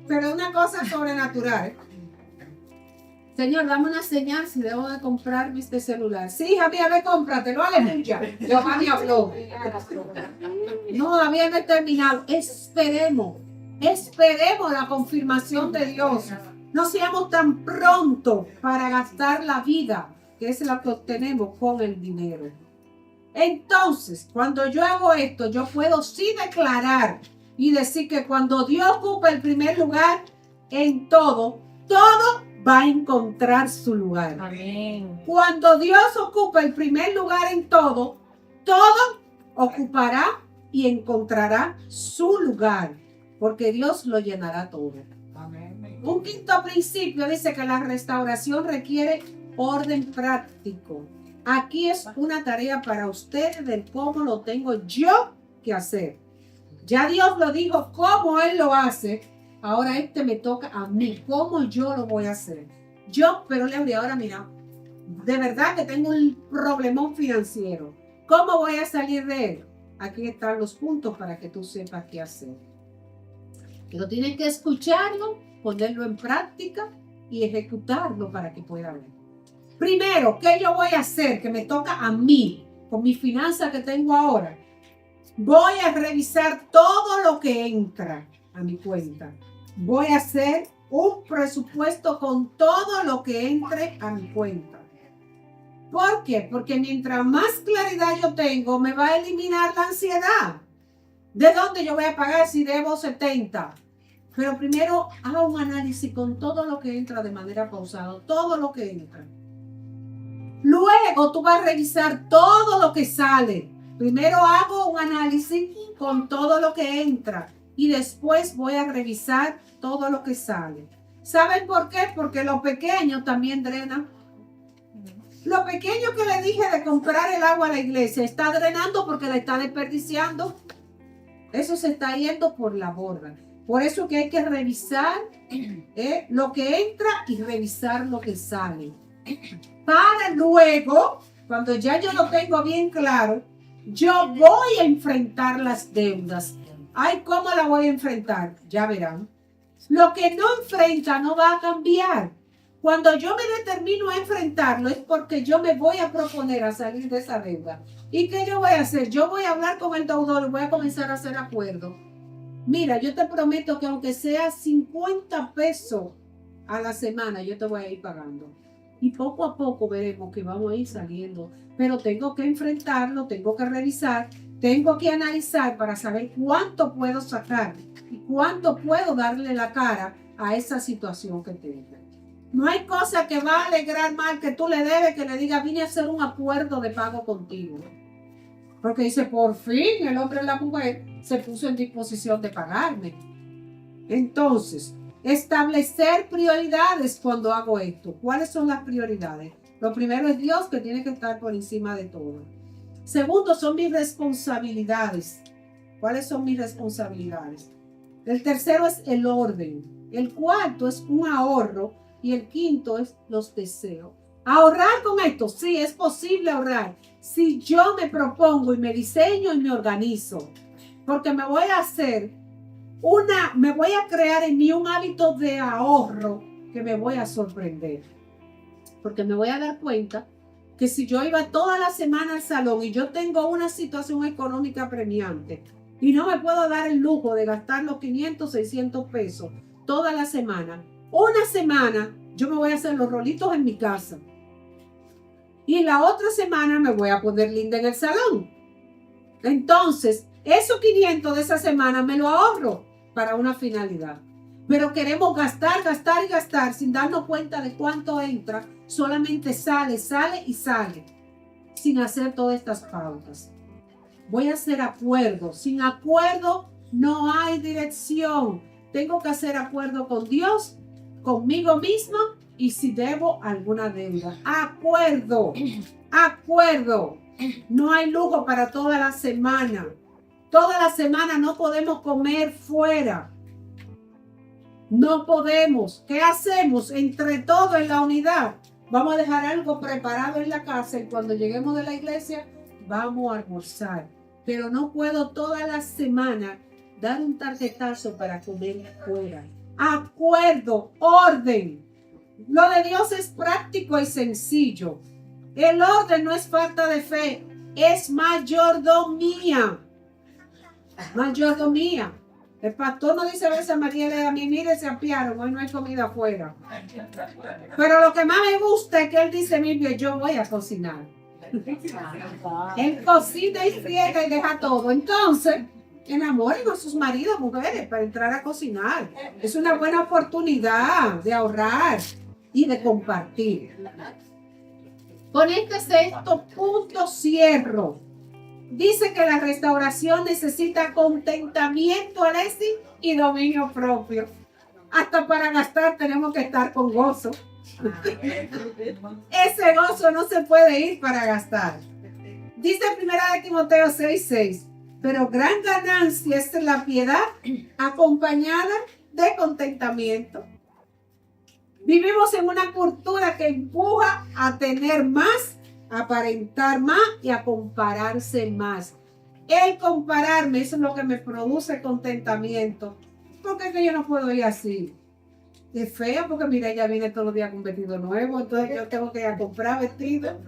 pero una cosa sobrenatural. Señor, dame una señal si debo de comprarme este celular. Sí, hija mía, ve, cómpratelo, aleluya. Jehová me habló. No, todavía no he terminado. Esperemos la confirmación de Dios. No seamos tan prontos para gastar la vida, que es la que obtenemos con el dinero. Entonces, cuando yo hago esto, yo puedo sí declarar y decir que cuando Dios ocupa el primer lugar en todo va a encontrar su lugar. Amén. Cuando Dios ocupa el primer lugar en todo ocupará y encontrará su lugar, porque Dios lo llenará todo. Amén. Un quinto principio dice que la restauración requiere orden práctico. Aquí es una tarea para ustedes de cómo lo tengo yo que hacer. Ya Dios lo dijo, cómo Él lo hace. Ahora me toca a mí, cómo yo lo voy a hacer. Pero Leandro, ahora mira, de verdad que tengo un problemón financiero. ¿Cómo voy a salir de él? Aquí están los puntos para que tú sepas qué hacer. Pero tienes que escucharlo, ponerlo en práctica y ejecutarlo para que pueda ver. Primero, ¿qué yo voy a hacer que me toca a mí con mi finanza que tengo ahora? Voy a revisar todo lo que entra a mi cuenta. Voy a hacer un presupuesto con todo lo que entre a mi cuenta. ¿Por qué? Porque mientras más claridad yo tengo, me va a eliminar la ansiedad. ¿De dónde yo voy a pagar si debo 70? Pero primero haga un análisis con todo lo que entra de manera pausada, todo lo que entra. Luego tú vas a revisar todo lo que sale. Primero hago un análisis con todo lo que entra y después voy a revisar todo lo que sale. ¿Saben por qué? Porque lo pequeño también drena. Lo pequeño que le dije de comprar el agua a la iglesia está drenando porque le está desperdiciando. Eso se está yendo por la borda. Por eso que hay que revisar lo que entra y revisar lo que sale. Para luego, cuando ya yo lo tengo bien claro, yo voy a enfrentar las deudas. Ay, ¿cómo la voy a enfrentar? Ya verán. Lo que no enfrenta no va a cambiar. Cuando yo me determino a enfrentarlo es porque yo me voy a proponer a salir de esa deuda. ¿Y qué yo voy a hacer? Yo voy a hablar con el deudor y voy a comenzar a hacer acuerdos. Mira, yo te prometo que aunque sea 50 pesos a la semana, yo te voy a ir pagando. Y poco a poco veremos que vamos a ir saliendo. Pero tengo que enfrentarlo, tengo que revisar, tengo que analizar para saber cuánto puedo sacar y cuánto puedo darle la cara a esa situación que tenga. No hay cosa que va a alegrar más que tú le debes que le diga, vine a hacer un acuerdo de pago contigo. Porque dice, por fin el hombre y la mujer se puso en disposición de pagarme. Entonces, establecer prioridades cuando hago esto. ¿Cuáles son las prioridades? Lo primero es Dios, que tiene que estar por encima de todo. Segundo, son mis responsabilidades. ¿Cuáles son mis responsabilidades? El tercero es el orden. El cuarto es un ahorro. Y el quinto es los deseos. ¿Ahorrar con esto? Sí, es posible ahorrar. Si yo me propongo y me diseño y me organizo. Porque me voy a crear en mí un hábito de ahorro que me voy a sorprender. Porque me voy a dar cuenta que si yo iba toda la semana al salón y yo tengo una situación económica premiante y no me puedo dar el lujo de gastar los 500, 600 pesos toda la semana, una semana yo me voy a hacer los rolitos en mi casa. Y la otra semana me voy a poner linda en el salón. Entonces, esos 500 de esa semana me lo ahorro para una finalidad. Pero queremos gastar, gastar y gastar sin darnos cuenta de cuánto entra. Solamente sale, sale y sale. Sin hacer todas estas pautas. Voy a hacer acuerdos. Sin acuerdo no hay dirección. Tengo que hacer acuerdo con Dios, conmigo misma y si debo alguna deuda. Acuerdo. Acuerdo. No hay lujo para toda la semana. Toda la semana no podemos comer fuera. No podemos. ¿Qué hacemos? Entre todos en la unidad. Vamos a dejar algo preparado en la casa y cuando lleguemos de la iglesia vamos a almorzar. Pero no puedo toda la semana dar un tarjetazo para comer fuera. Acuerdo, orden. Lo de Dios es práctico y sencillo. El orden no es falta de fe, es mayordomía. Mayordomía. El pastor no dice a veces a María y a mí, mire, se apiaron, hoy no hay comida afuera. Pero lo que más me gusta es que él dice, mire, yo voy a cocinar. Él cocina y friega y deja todo. Entonces, enamoren a sus maridos, mujeres, para entrar a cocinar. Es una buena oportunidad de ahorrar y de compartir. Con este sexto punto cierro. Dice que la restauración necesita contentamiento, Alessi, y dominio propio. Hasta para gastar tenemos que estar con gozo. Ese gozo no se puede ir para gastar. Dice 1 Timoteo 6:6. Pero gran ganancia es la piedad acompañada de contentamiento. Vivimos en una cultura que empuja a tener más, a aparentar más y a compararse más. El compararme, eso es lo que me produce contentamiento. ¿Por qué que yo no puedo ir así? Es fea porque mira, ella viene todos los días con vestido nuevo, entonces yo tengo que ir a comprar vestido.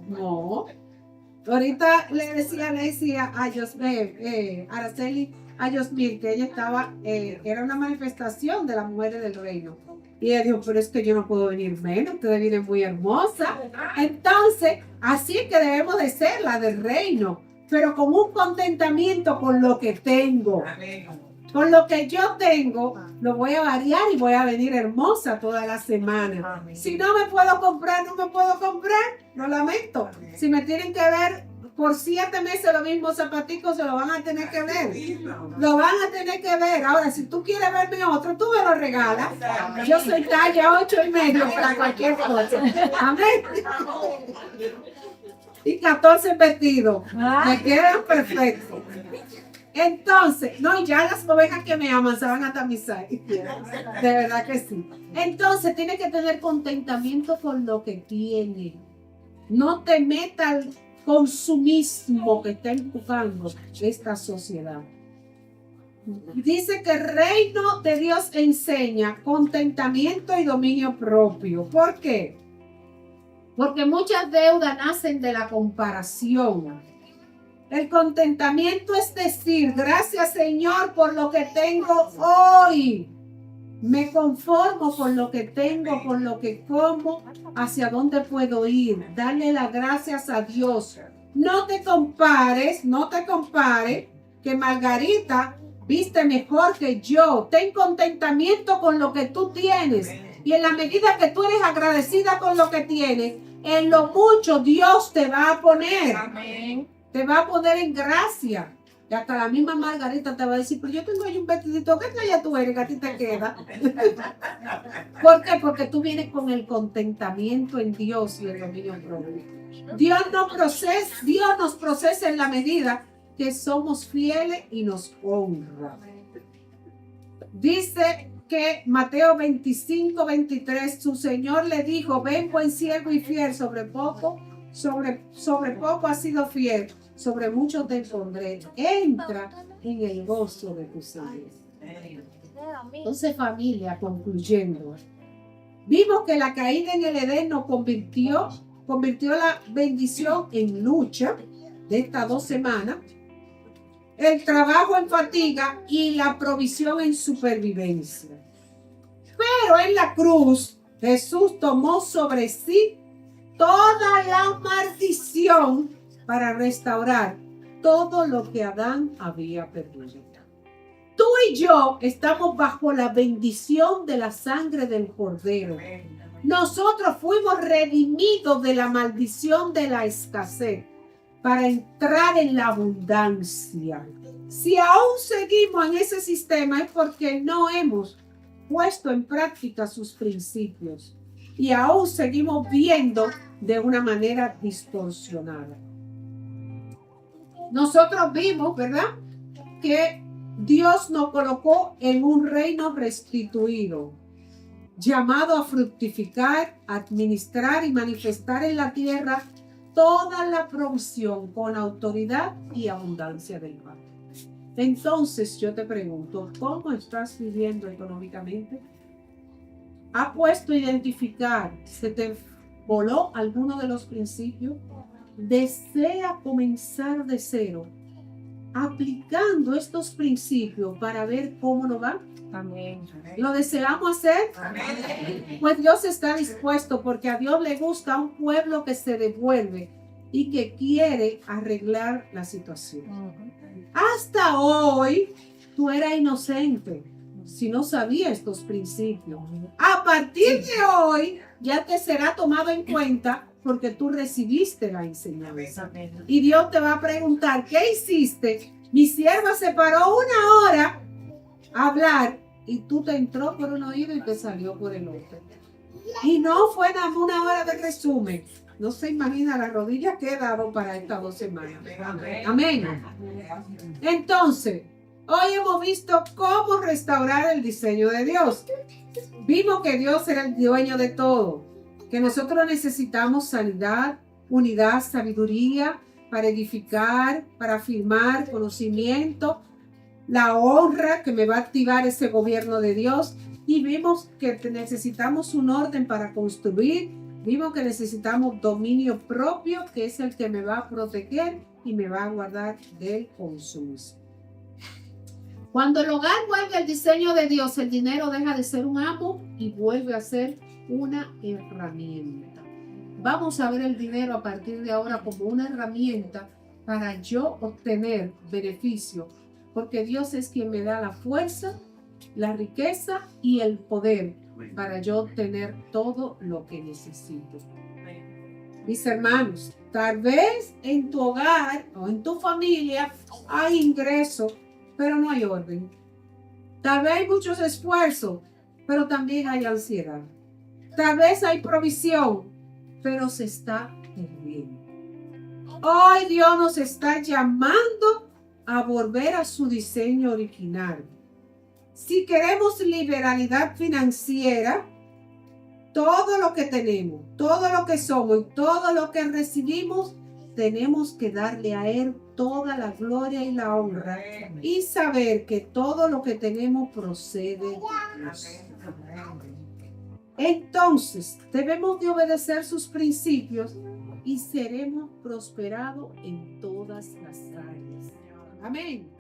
No. Ahorita le decía a Araceli, a Yosmir, que ella estaba, era una manifestación de las mujeres del reino. Y ella dijo, pero es que yo no puedo venir menos, ustedes vienen muy hermosas. Entonces, así es que debemos de ser la del reino, pero con un contentamiento con lo que tengo. Con lo que yo tengo, lo voy a variar y voy a venir hermosa toda la semana. Si no me puedo comprar, no me puedo comprar, lo lamento. Si me tienen que ver por 7 meses los mismos zapaticos, se lo van a tener que ver. Lo van a tener que ver. Ahora, si tú quieres verme otro, tú me lo regalas. Yo soy talla 8,5 para cualquier cosa. Amén. Y 14 vestidos. Me quedan perfectos. Entonces, no, ya las ovejas que me aman se van a tamizar. De verdad que sí. Entonces, tiene que tener contentamiento con lo que tiene. No te metas al consumismo que está empujando esta sociedad. Dice que el reino de Dios enseña contentamiento y dominio propio. ¿Por qué? Porque muchas deudas nacen de la comparación. El contentamiento es decir, gracias Señor por lo que tengo hoy. Me conformo con lo que tengo, con lo que como, hacia dónde puedo ir. Darle las gracias a Dios. No te compares que Margarita viste mejor que yo. Ten contentamiento con lo que tú tienes. Y en la medida que tú eres agradecida con lo que tienes, en lo mucho Dios te va a poner. Amén. Te va a poner en gracia. Y hasta la misma Margarita te va a decir, pero yo tengo ahí un vestidito, ¿qué talla tú eres que a ti te queda? ¿Por qué? Porque tú vienes con el contentamiento en Dios y el dominio propio. Dios nos procesa en la medida que somos fieles y nos honra. Dice que Mateo 25:23, su Señor le dijo, ven buen siervo y fiel, sobre poco has sido fiel, sobre mucho te pondré. Entra en el gozo de tu Señor. Entonces, familia, concluyendo, vimos que la caída en el Edén nos convirtió la bendición en lucha de estas 2 semanas, el trabajo en fatiga y la provisión en supervivencia. Pero en la cruz, Jesús tomó sobre sí toda la maldición para restaurar todo lo que Adán había perdido. Tú y yo estamos bajo la bendición de la sangre del Cordero. Nosotros fuimos redimidos de la maldición de la escasez para entrar en la abundancia. Si aún seguimos en ese sistema es porque no hemos puesto en práctica sus principios y aún seguimos viendo de una manera distorsionada. Nosotros vimos, ¿verdad?, que Dios nos colocó en un reino restituido, llamado a fructificar, administrar y manifestar en la tierra toda la provisión con autoridad y abundancia del Padre. Entonces yo te pregunto, ¿cómo estás viviendo económicamente? ¿Ha puesto a identificar, se te voló alguno de los principios? ¿Desea comenzar de cero, aplicando estos principios para ver cómo nos va? Amén. ¿Lo deseamos hacer? Amén. Pues Dios está dispuesto, porque a Dios le gusta un pueblo que se devuelve y que quiere arreglar la situación. Hasta hoy tú eras inocente si no sabías estos principios. A partir de hoy ya te será tomado en cuenta porque tú recibiste la enseñanza. Y Dios te va a preguntar, ¿qué hiciste? Mi sierva se paró 1 hora a hablar y tú te entró por un oído y te salió por el otro. Y no fue nada más 1 hora de resumen. No se imagina la rodilla que he dado para estas 2 semanas. Amén. Entonces, hoy hemos visto cómo restaurar el diseño de Dios. Vimos que Dios era el dueño de todo, que nosotros necesitamos sanidad, unidad, sabiduría para edificar, para afirmar conocimiento, la honra que me va a activar ese gobierno de Dios. Y vimos que necesitamos un orden para construir. Vimos que necesitamos dominio propio, que es el que me va a proteger y me va a guardar del consumismo. Cuando el hogar vuelve al diseño de Dios, el dinero deja de ser un amo y vuelve a ser una herramienta. Vamos a ver el dinero a partir de ahora como una herramienta para yo obtener beneficio, porque Dios es quien me da la fuerza, la riqueza y el poder para yo obtener todo lo que necesito. Mis hermanos, tal vez en tu hogar o en tu familia hay ingresos, pero no hay orden. Tal vez hay muchos esfuerzos, pero también hay ansiedad. Tal vez hay provisión, pero se está perdiendo. Hoy Dios nos está llamando a volver a su diseño original. Si queremos liberalidad financiera, todo lo que tenemos, todo lo que somos y todo lo que recibimos, tenemos que darle a Él toda la gloria y la honra y saber que todo lo que tenemos procede de Dios. Entonces, debemos de obedecer sus principios y seremos prosperados en todas las áreas. Amén.